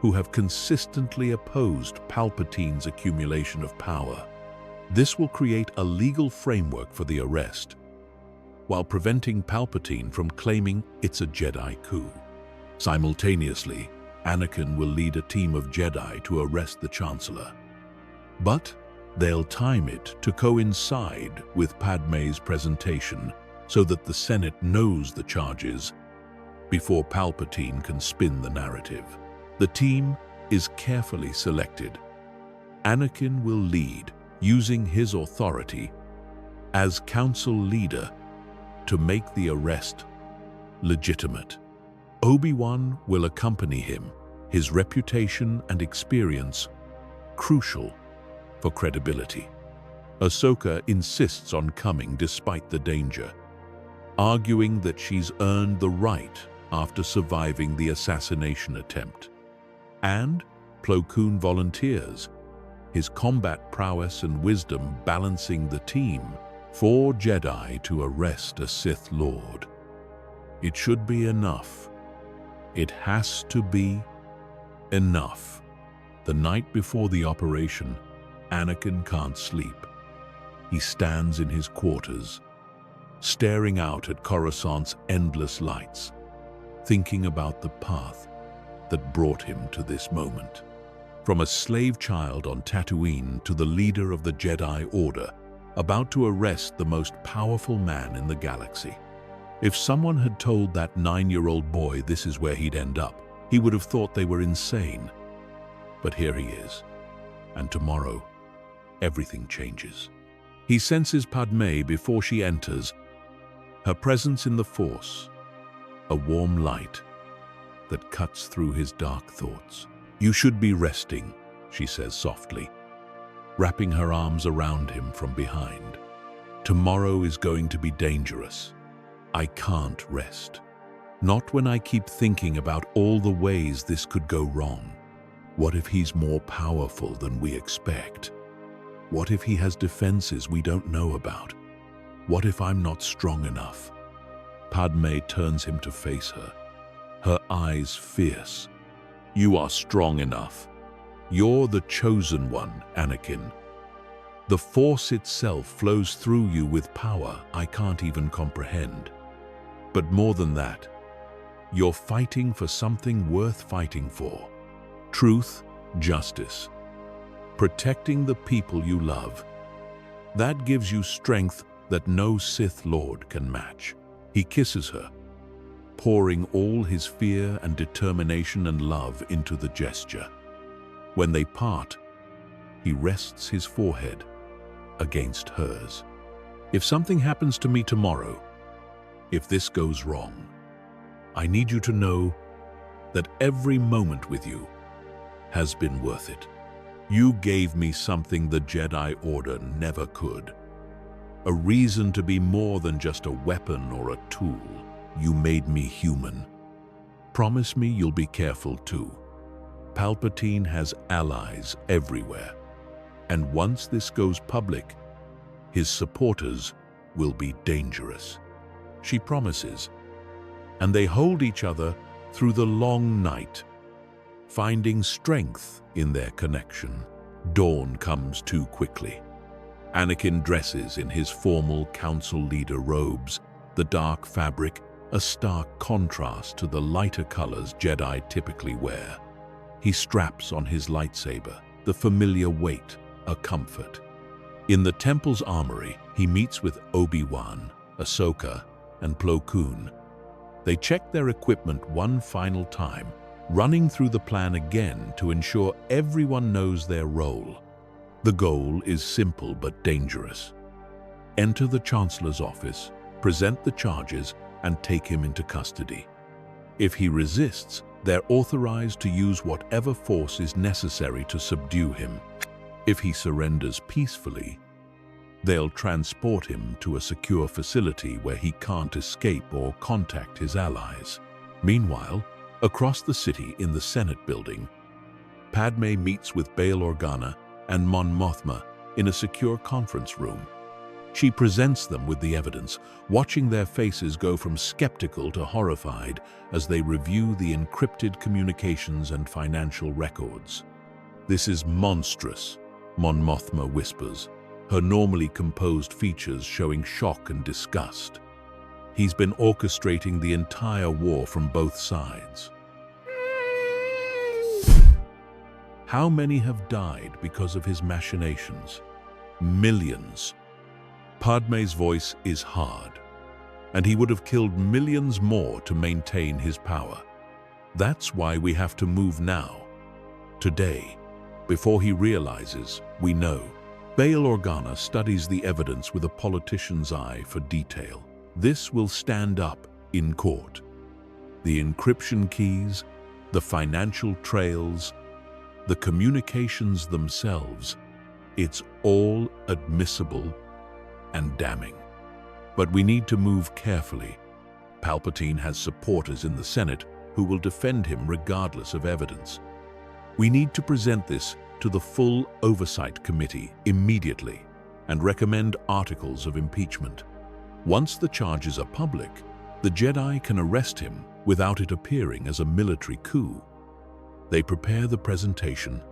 who have consistently opposed Palpatine's accumulation of power. This will create a legal framework for the arrest, while preventing Palpatine from claiming it's a Jedi coup. Simultaneously, Anakin will lead a team of Jedi to arrest the Chancellor. But they'll time it to coincide with Padme's presentation so that the Senate knows the charges before Palpatine can spin the narrative. The team is carefully selected. Anakin will lead, using his authority as council leader to make the arrest legitimate. Obi-Wan will accompany him, his reputation and experience crucial for credibility. Ahsoka insists on coming despite the danger, arguing that she's earned the right after surviving the assassination attempt. And Plo Koon volunteers, his combat prowess and wisdom balancing the team. 4 Jedi to arrest a Sith Lord. It should be enough. It has to be enough. The night before the operation, Anakin can't sleep. He stands in his quarters, staring out at Coruscant's endless lights, thinking about the path that brought him to this moment. From a slave child on Tatooine to the leader of the Jedi Order, about to arrest the most powerful man in the galaxy. If someone had told that 9-year-old boy this is where he'd end up, he would have thought they were insane. But here he is, and tomorrow, everything changes. He senses Padme before she enters, her presence in the Force, a warm light that cuts through his dark thoughts. "You should be resting," she says softly, wrapping her arms around him from behind. "Tomorrow is going to be dangerous. I can't rest. Not when I keep thinking about all the ways this could go wrong. What if he's more powerful than we expect? What if he has defenses we don't know about? What if I'm not strong enough? Padme turns him to face her, her eyes fierce. "You are strong enough. You're the chosen one, Anakin. The Force itself flows through you with power I can't even comprehend. But more than that, you're fighting for something worth fighting for. Truth, justice. Protecting the people you love. That gives you strength that no Sith Lord can match." He kisses her, pouring all his fear and determination and love into the gesture. When they part, he rests his forehead against hers. "If something happens to me tomorrow, if this goes wrong, I need you to know that every moment with you has been worth it. You gave me something the Jedi Order never could. A reason to be more than just a weapon or a tool. You made me human. Promise me you'll be careful too. Palpatine has allies everywhere, and once this goes public, his supporters will be dangerous." She promises, and they hold each other through the long night, finding strength in their connection. Dawn comes too quickly. Anakin dresses in his formal council leader robes, the dark fabric a stark contrast to the lighter colors Jedi typically wear. He straps on his lightsaber, the familiar weight, a comfort. In the temple's armory, he meets with Obi-Wan, Ahsoka, and Plo Koon. They check their equipment one final time, running through the plan again to ensure everyone knows their role. The goal is simple but dangerous. Enter the Chancellor's office, present the charges, and take him into custody. If he resists, they're authorized to use whatever force is necessary to subdue him. If he surrenders peacefully, they'll transport him to a secure facility where he can't escape or contact his allies. Meanwhile, across the city in the Senate building, Padme meets with Bail Organa and Mon Mothma in a secure conference room. She presents them with the evidence, watching their faces go from skeptical to horrified as they review the encrypted communications and financial records. "This is monstrous," Mon Mothma whispers, her normally composed features showing shock and disgust. "He's been orchestrating the entire war from both sides." How many have died because of his machinations? Millions. Padme's voice is hard, and he would have killed millions more to maintain his power. That's why we have to move now. Today, before he realizes, we know. Bail Organa studies the evidence with a politician's eye for detail. This will stand up in court. The encryption keys, the financial trails, the communications themselves, it's all admissible and damning. But we need to move carefully. Palpatine has supporters in the Senate who will defend him regardless of evidence. We need to present this to the full Oversight Committee immediately and recommend articles of impeachment. Once the charges are public, the Jedi can arrest him without it appearing as a military coup. They prepare the presentation,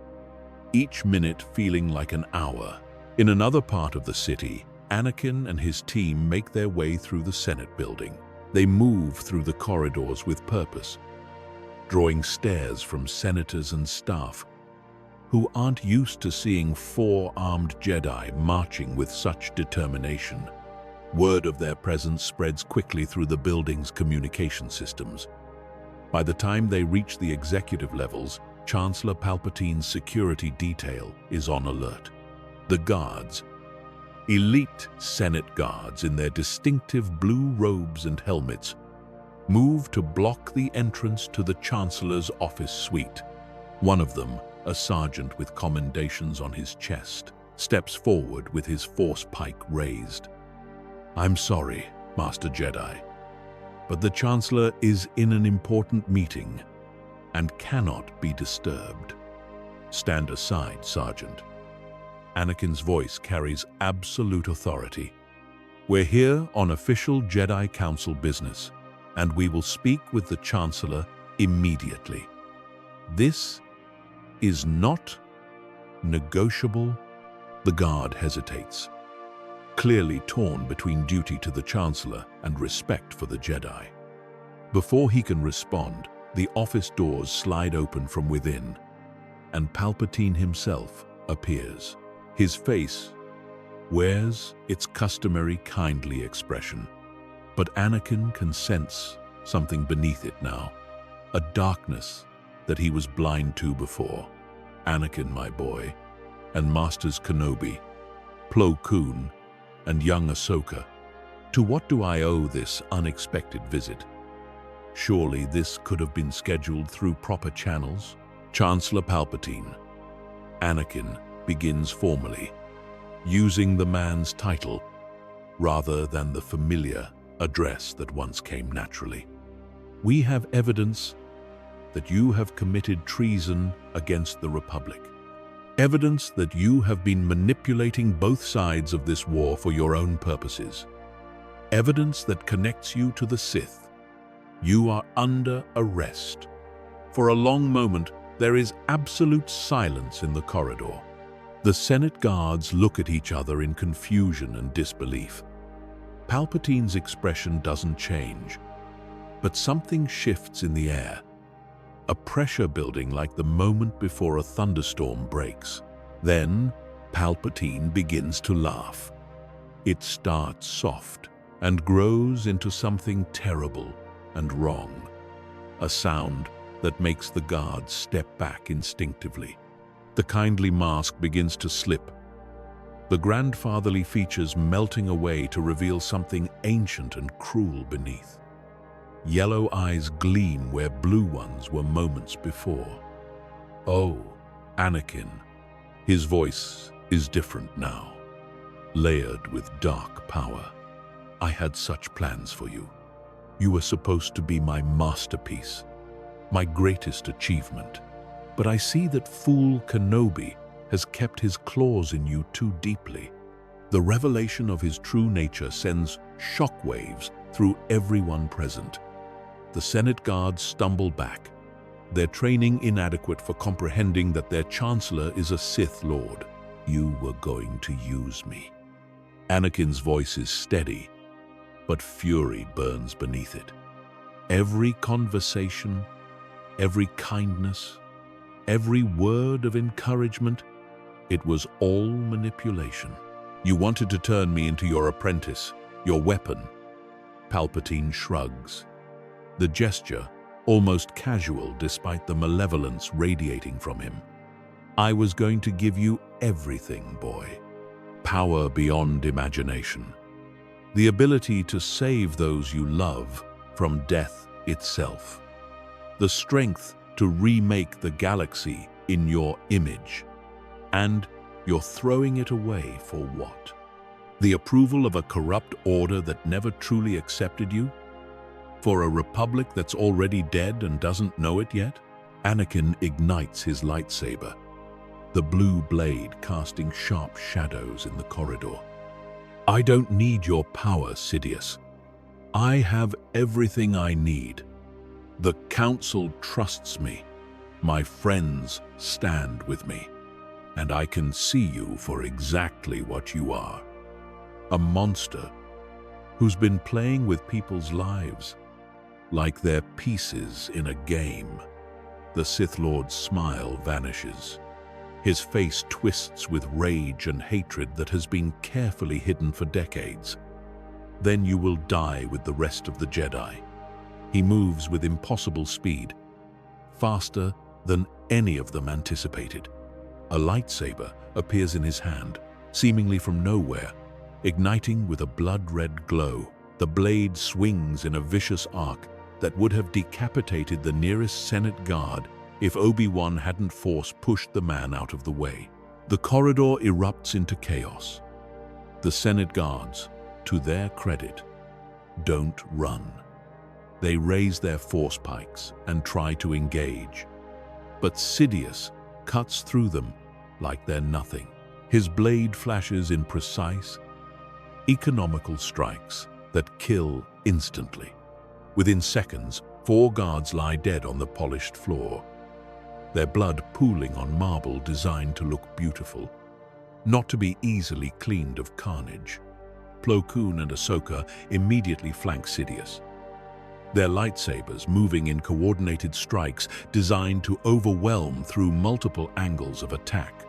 each minute feeling like an hour. In another part of the city, Anakin and his team make their way through the Senate building. They move through the corridors with purpose, drawing stares from senators and staff who aren't used to seeing four armed Jedi marching with such determination. Word of their presence spreads quickly through the building's communication systems. By the time they reach the executive levels, Chancellor Palpatine's security detail is on alert. The guards, elite Senate guards in their distinctive blue robes and helmets, move to block the entrance to the Chancellor's office suite. One of them, a sergeant with commendations on his chest, steps forward with his force pike raised. "I'm sorry, Master Jedi, but the Chancellor is in an important meeting and cannot be disturbed." "Stand aside, Sergeant." Anakin's voice carries absolute authority. We're here on official Jedi Council business, and we will speak with the Chancellor immediately. This is not negotiable. The guard hesitates, clearly torn between duty to the Chancellor and respect for the Jedi. Before he can respond, the office doors slide open from within, and Palpatine himself appears. His face wears its customary kindly expression, but Anakin can sense something beneath it now, a darkness that he was blind to before. Anakin, my boy, and Masters Kenobi, Plo Koon, and young Ahsoka, to what do I owe this unexpected visit? Surely this could have been scheduled through proper channels? Chancellor Palpatine. Anakin begins formally, using the man's title rather than the familiar address that once came naturally. We have evidence that you have committed treason against the Republic. Evidence that you have been manipulating both sides of this war for your own purposes. Evidence that connects you to the Sith. You are under arrest. For a long moment, there is absolute silence in the corridor. The Senate guards look at each other in confusion and disbelief. Palpatine's expression doesn't change, but something shifts in the air. A pressure building like the moment before a thunderstorm breaks. Then, Palpatine begins to laugh. It starts soft and grows into something terrible and wrong. A sound that makes the guards step back instinctively. The kindly mask begins to slip, the grandfatherly features melting away to reveal something ancient and cruel beneath. Yellow eyes gleam where blue ones were moments before. Oh, Anakin. His voice is different now, layered with dark power. I had such plans for you. You were supposed to be my masterpiece, my greatest achievement. But I see that fool Kenobi has kept his claws in you too deeply. The revelation of his true nature sends shockwaves through everyone present. The Senate guards stumble back, their training inadequate for comprehending that their Chancellor is a Sith Lord. You were going to use me. Anakin's voice is steady, but fury burns beneath it. Every conversation, every kindness, every word of encouragement, it was all manipulation. You wanted to turn me into your apprentice, your weapon. Palpatine shrugs. The gesture, almost casual despite the malevolence radiating from him. I was going to give you everything, boy. Power beyond imagination. The ability to save those you love from death itself. The strength to remake the galaxy in your image. And you're throwing it away for what? The approval of a corrupt order that never truly accepted you? For a republic that's already dead and doesn't know it yet? Anakin ignites his lightsaber, the blue blade casting sharp shadows in the corridor. I don't need your power, Sidious. I have everything I need. The Council trusts me. My friends stand with me. And I can see you for exactly what you are. A monster who's been playing with people's lives like they're pieces in a game. The Sith Lord's smile vanishes. His face twists with rage and hatred that has been carefully hidden for decades. Then you will die with the rest of the Jedi. He moves with impossible speed, faster than any of them anticipated. A lightsaber appears in his hand, seemingly from nowhere, igniting with a blood-red glow. The blade swings in a vicious arc that would have decapitated the nearest Senate guard if Obi-Wan hadn't pushed the man out of the way. The corridor erupts into chaos. The Senate guards, to their credit, don't run. They raise their force pikes and try to engage. But Sidious cuts through them like they're nothing. His blade flashes in precise, economical strikes that kill instantly. Within seconds, 4 guards lie dead on the polished floor, their blood pooling on marble designed to look beautiful, not to be easily cleaned of carnage. Plo Koon and Ahsoka immediately flank Sidious, their lightsabers moving in coordinated strikes designed to overwhelm through multiple angles of attack.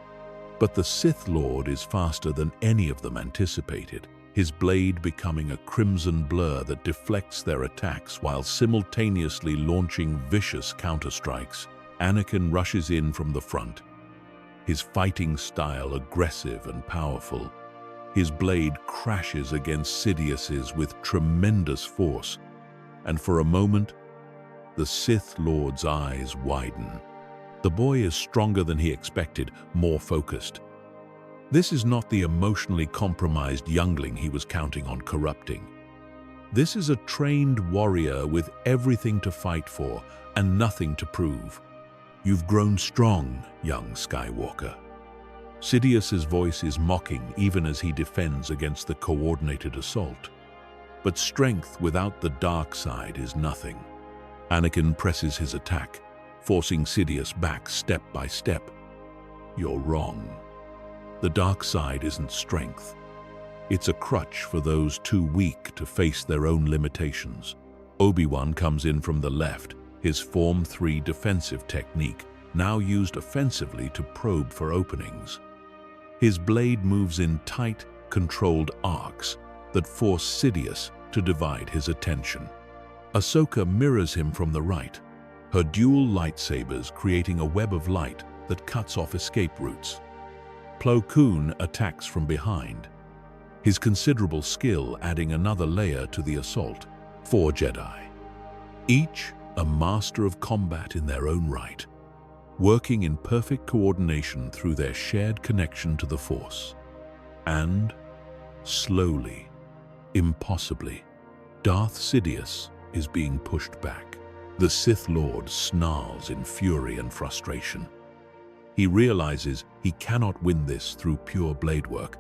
But the Sith Lord is faster than any of them anticipated, his blade becoming a crimson blur that deflects their attacks while simultaneously launching vicious counterstrikes. Anakin rushes in from the front, his fighting style aggressive and powerful. His blade crashes against Sidious's with tremendous force, and for a moment, the Sith Lord's eyes widen. The boy is stronger than he expected, more focused. This is not the emotionally compromised youngling he was counting on corrupting. This is a trained warrior with everything to fight for and nothing to prove. You've grown strong, young Skywalker. Sidious's voice is mocking even as he defends against the coordinated assault. But strength without the dark side is nothing. Anakin presses his attack, forcing Sidious back step by step. You're wrong. The dark side isn't strength. It's a crutch for those too weak to face their own limitations. Obi-Wan comes in from the left, his Form 3 defensive technique, now used offensively to probe for openings. His blade moves in tight, controlled arcs that force Sidious to divide his attention. Ahsoka mirrors him from the right, her dual lightsabers creating a web of light that cuts off escape routes. Plo Koon attacks from behind, his considerable skill adding another layer to the assault. 4 Jedi, each a master of combat in their own right, working in perfect coordination through their shared connection to the Force. And, slowly, impossibly, Darth Sidious is being pushed back. The Sith Lord snarls in fury and frustration. He realizes he cannot win this through pure blade work,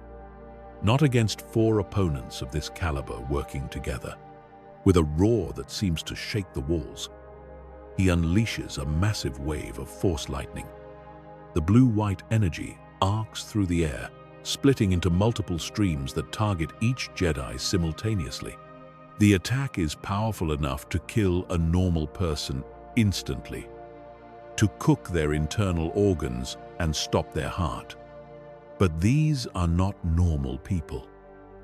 not against 4 opponents of this caliber working together. With a roar that seems to shake the walls, he unleashes a massive wave of Force lightning. The blue-white energy arcs through the air, splitting into multiple streams that target each Jedi simultaneously. The attack is powerful enough to kill a normal person instantly, to cook their internal organs and stop their heart. But these are not normal people.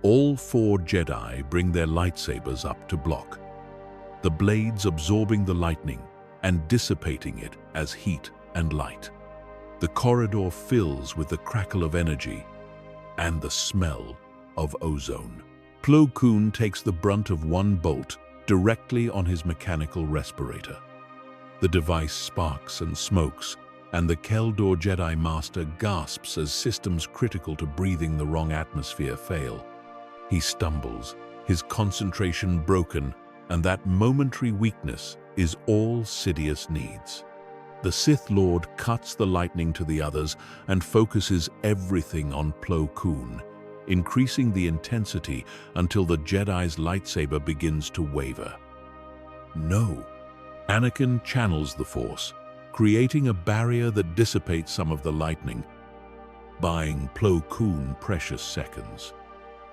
All 4 Jedi bring their lightsabers up to block, the blades absorbing the lightning and dissipating it as heat and light. The corridor fills with the crackle of energy and the smell of ozone. Plo Koon takes the brunt of one bolt directly on his mechanical respirator. The device sparks and smokes, and the Keldor Jedi Master gasps as systems critical to breathing the wrong atmosphere fail. He stumbles, his concentration broken, and that momentary weakness is all Sidious needs. The Sith Lord cuts the lightning to the others and focuses everything on Plo Koon, increasing the intensity until the Jedi's lightsaber begins to waver. No. Anakin channels the Force, creating a barrier that dissipates some of the lightning, buying Plo Koon precious seconds.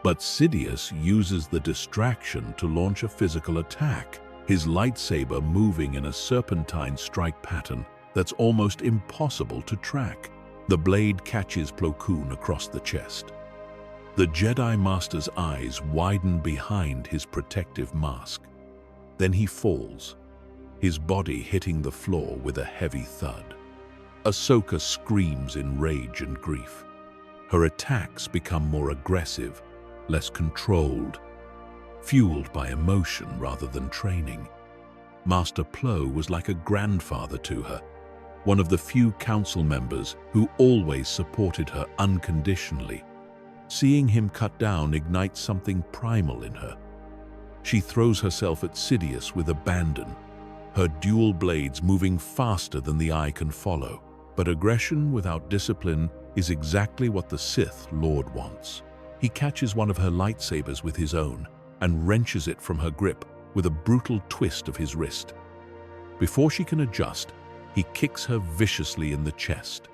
But Sidious uses the distraction to launch a physical attack, his lightsaber moving in a serpentine strike pattern that's almost impossible to track. The blade catches Plo Koon across the chest. The Jedi Master's eyes widen behind his protective mask. Then he falls, his body hitting the floor with a heavy thud. Ahsoka screams in rage and grief. Her attacks become more aggressive, less controlled, fueled by emotion rather than training. Master Plo was like a grandfather to her, one of the few council members who always supported her unconditionally. Seeing him cut down ignites something primal in her. She throws herself at Sidious with abandon, her dual blades moving faster than the eye can follow. But aggression without discipline is exactly what the Sith Lord wants. He catches one of her lightsabers with his own and wrenches it from her grip with a brutal twist of his wrist. Before she can adjust, he kicks her viciously in the chest.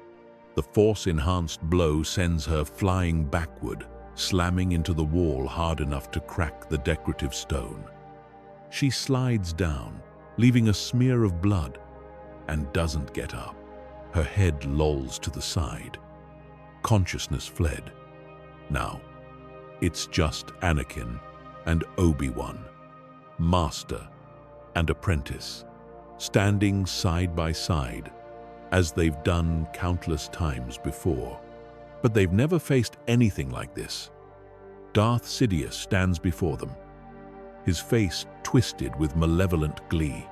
The force-enhanced blow sends her flying backward, slamming into the wall hard enough to crack the decorative stone. She slides down, leaving a smear of blood, and doesn't get up. Her head lolls to the side. Consciousness fled. Now, it's just Anakin and Obi-Wan, master and apprentice, standing side by side, as they've done countless times before. But they've never faced anything like this. Darth Sidious stands before them, his face twisted with malevolent glee,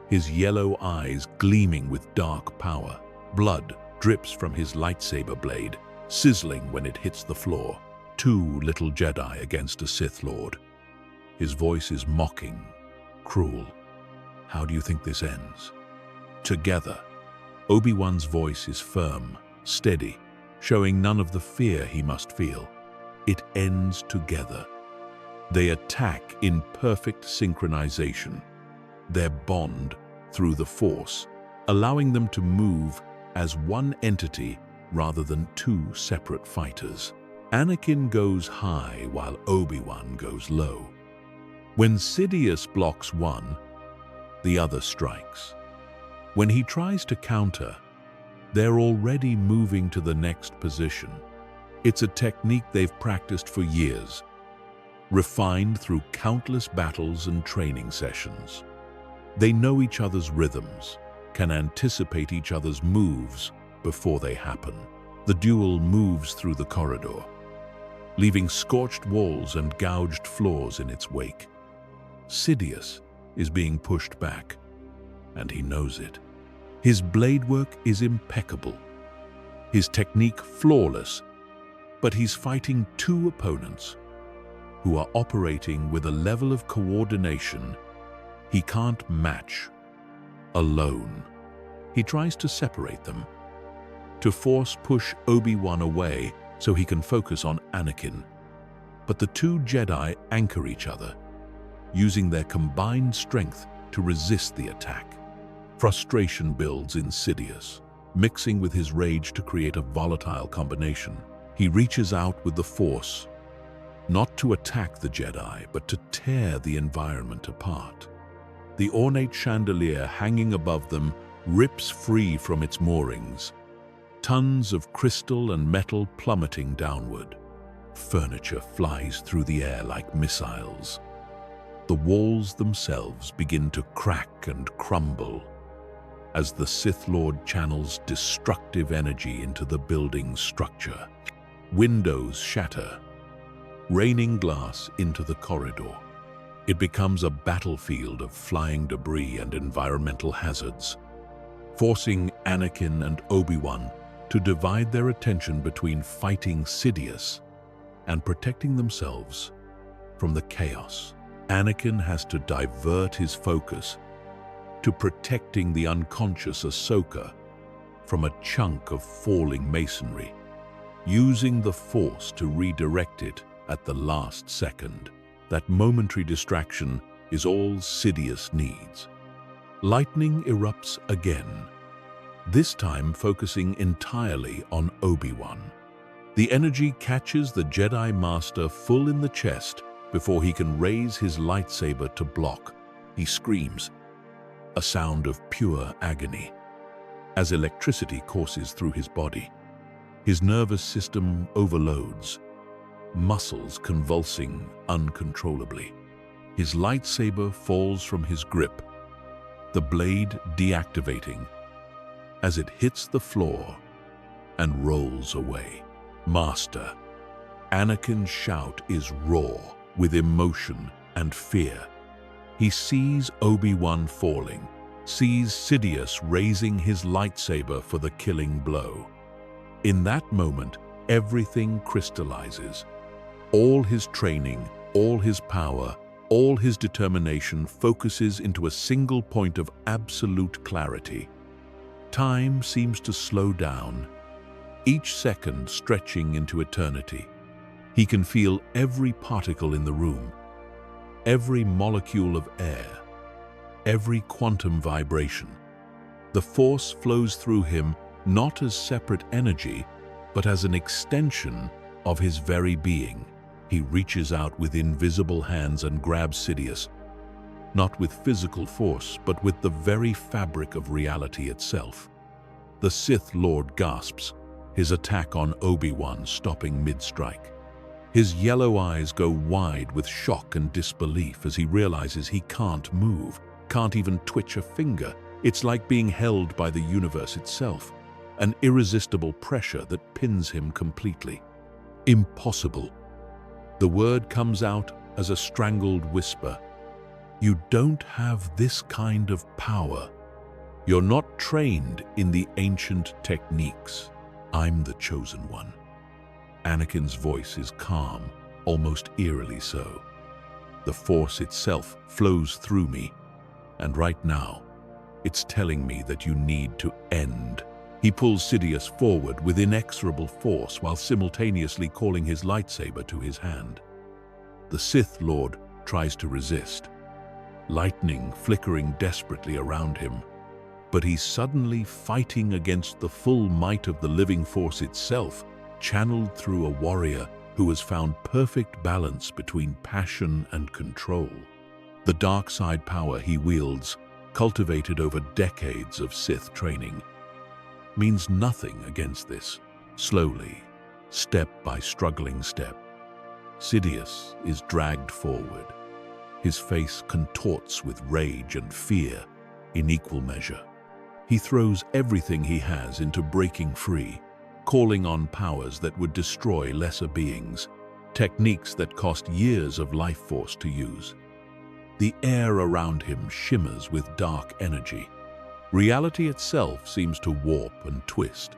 his yellow eyes gleaming with dark power. Blood drips from his lightsaber blade, sizzling when it hits the floor. Two little Jedi against a Sith Lord. His voice is mocking, cruel. How do you think this ends? Together. Obi-Wan's voice is firm, steady, showing none of the fear he must feel. It ends together. They attack in perfect synchronization, their bond through the Force, allowing them to move as one entity rather than two separate fighters. Anakin goes high while Obi-Wan goes low. When Sidious blocks one, the other strikes. When he tries to counter, they're already moving to the next position. It's a technique they've practiced for years, refined through countless battles and training sessions. They know each other's rhythms, can anticipate each other's moves before they happen. The duel moves through the corridor, leaving scorched walls and gouged floors in its wake. Sidious is being pushed back, and he knows it. His blade work is impeccable, his technique flawless, but he's fighting two opponents who are operating with a level of coordination he can't match alone. He tries to separate them, to force push Obi-Wan away so he can focus on Anakin. But the two Jedi anchor each other, using their combined strength to resist the attack. Frustration builds in Sidious, mixing with his rage to create a volatile combination. He reaches out with the Force, not to attack the Jedi, but to tear the environment apart. The ornate chandelier hanging above them rips free from its moorings, tons of crystal and metal plummeting downward. Furniture flies through the air like missiles. The walls themselves begin to crack and crumble as the Sith Lord channels destructive energy into the building's structure. Windows shatter, raining glass into the corridor. It becomes a battlefield of flying debris and environmental hazards, forcing Anakin and Obi-Wan to divide their attention between fighting Sidious and protecting themselves from the chaos. Anakin has to divert his focus to protecting the unconscious Ahsoka from a chunk of falling masonry, using the Force to redirect it at the last second. That momentary distraction is all Sidious needs. Lightning erupts again, this time focusing entirely on Obi-Wan. The energy catches the Jedi Master full in the chest before he can raise his lightsaber to block. He screams, a sound of pure agony, as electricity courses through his body. His nervous system overloads, muscles convulsing uncontrollably. His lightsaber falls from his grip, the blade deactivating as it hits the floor and rolls away. Master. Anakin's shout is raw with emotion and fear. He sees Obi-Wan falling, sees Sidious raising his lightsaber for the killing blow. In that moment, everything crystallizes. All his training, all his power, all his determination focuses into a single point of absolute clarity. Time seems to slow down, each second stretching into eternity. He can feel every particle in the room, every molecule of air, every quantum vibration. The force flows through him not as separate energy, but as an extension of his very being. He reaches out with invisible hands and grabs Sidious, not with physical force, but with the very fabric of reality itself. The Sith Lord gasps, his attack on Obi-Wan stopping mid-strike. His yellow eyes go wide with shock and disbelief as he realizes he can't move, can't even twitch a finger. It's like being held by the universe itself, an irresistible pressure that pins him completely. Impossible. The word comes out as a strangled whisper. You don't have this kind of power. You're not trained in the ancient techniques. I'm the chosen one. Anakin's voice is calm, almost eerily so. The Force itself flows through me, and right now, it's telling me that you need to end. He pulls Sidious forward with inexorable force while simultaneously calling his lightsaber to his hand. The Sith Lord tries to resist, lightning flickering desperately around him, but he's suddenly fighting against the full might of the living force itself, channeled through a warrior who has found perfect balance between passion and control. The dark side power he wields, cultivated over decades of Sith training, means nothing against this. Slowly, step by struggling step, Sidious is dragged forward. His face contorts with rage and fear in equal measure. He throws everything he has into breaking free, calling on powers that would destroy lesser beings, techniques that cost years of life force to use. The air around him shimmers with dark energy. Reality itself seems to warp and twist.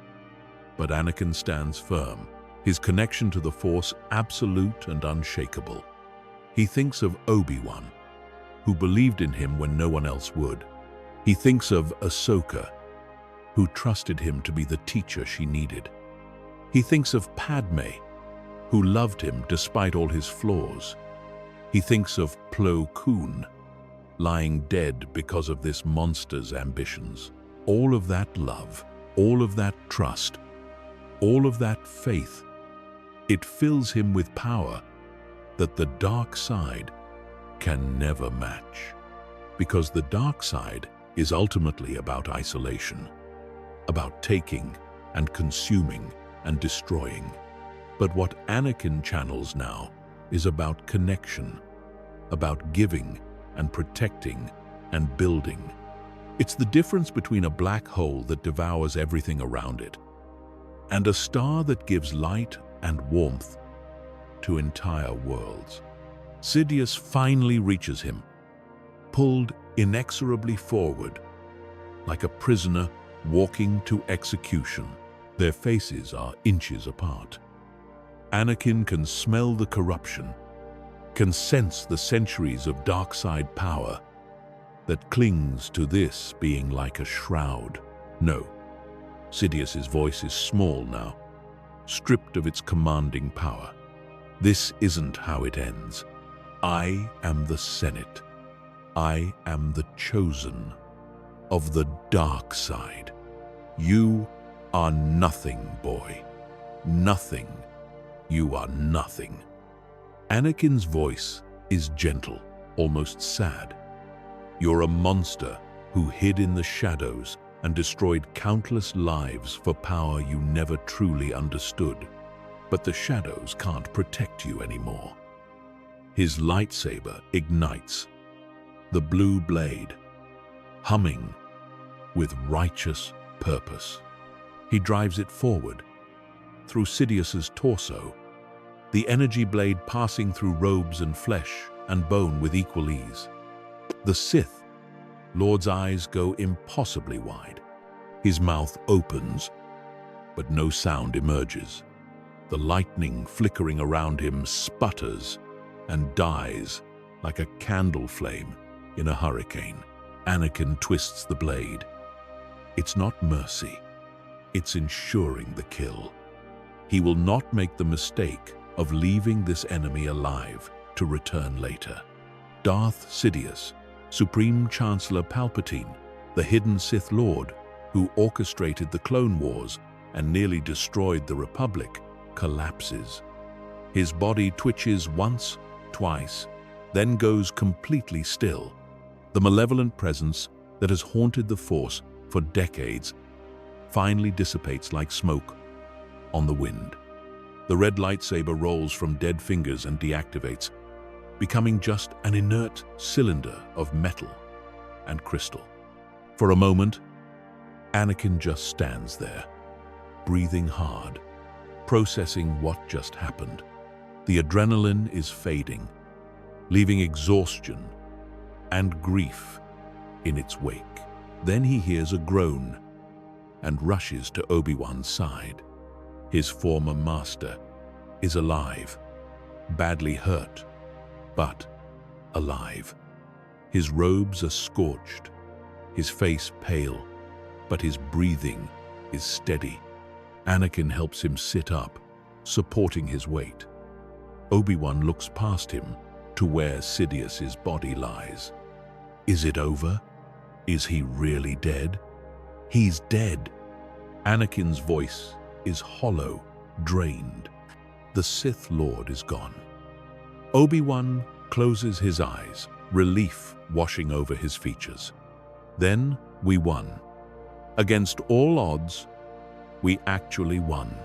But Anakin stands firm, his connection to the Force absolute and unshakable. He thinks of Obi-Wan, who believed in him when no one else would. He thinks of Ahsoka, who trusted him to be the teacher she needed. He thinks of Padme, who loved him despite all his flaws. He thinks of Plo Koon, lying dead because of this monster's ambitions. All of that love, all of that trust, all of that faith, it fills him with power that the dark side can never match. Because the dark side is ultimately about isolation, about taking and consuming and destroying. But what Anakin channels now is about connection, about giving and protecting and building. It's the difference between a black hole that devours everything around it and a star that gives light and warmth to entire worlds. Sidious finally reaches him, pulled inexorably forward, like a prisoner walking to execution. Their faces are inches apart. Anakin can smell the corruption, can sense the centuries of dark side power that clings to this being like a shroud. No, Sidious's voice is small now, stripped of its commanding power. This isn't how it ends. I am the Senate. I am the chosen of the dark side. You are nothing, boy. Nothing. You are nothing. Anakin's voice is gentle, almost sad. You're a monster who hid in the shadows and destroyed countless lives for power you never truly understood. But the shadows can't protect you anymore. His lightsaber ignites, the blue blade, humming with righteous purpose. He drives it forward, through Sidious's torso, the energy blade passing through robes and flesh and bone with equal ease. The Sith Lord's eyes go impossibly wide. His mouth opens, but no sound emerges. The lightning flickering around him sputters and dies like a candle flame in a hurricane. Anakin twists the blade. It's not mercy. It's ensuring the kill. He will not make the mistake of leaving this enemy alive to return later. Darth Sidious, Supreme Chancellor Palpatine, the hidden Sith Lord who orchestrated the Clone Wars and nearly destroyed the Republic, collapses. His body twitches once, twice, then goes completely still. The malevolent presence that has haunted the Force for decades finally dissipates like smoke on the wind. The red lightsaber rolls from dead fingers and deactivates, becoming just an inert cylinder of metal and crystal. For a moment, Anakin just stands there, breathing hard, processing what just happened. The adrenaline is fading, leaving exhaustion and grief in its wake. Then he hears a groan and rushes to Obi-Wan's side. His former master is alive, badly hurt, but alive. His robes are scorched, his face pale, but his breathing is steady. Anakin helps him sit up, supporting his weight. Obi-Wan looks past him to where Sidious's body lies. Is it over? Is he really dead? He's dead. Anakin's voice is hollow, drained. The Sith Lord is gone. Obi-Wan closes his eyes, relief washing over his features. Then we won. Against all odds, we actually won.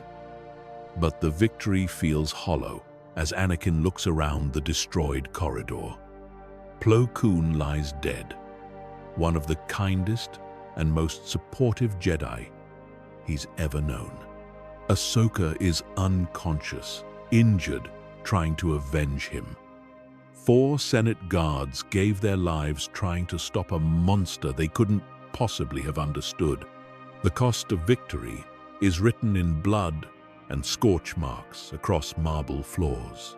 But the victory feels hollow as Anakin looks around the destroyed corridor. Plo Koon lies dead, one of the kindest and most supportive Jedi he's ever known. Ahsoka is unconscious, injured, trying to avenge him. 4 Senate guards gave their lives trying to stop a monster they couldn't possibly have understood. The cost of victory is written in blood and scorch marks across marble floors.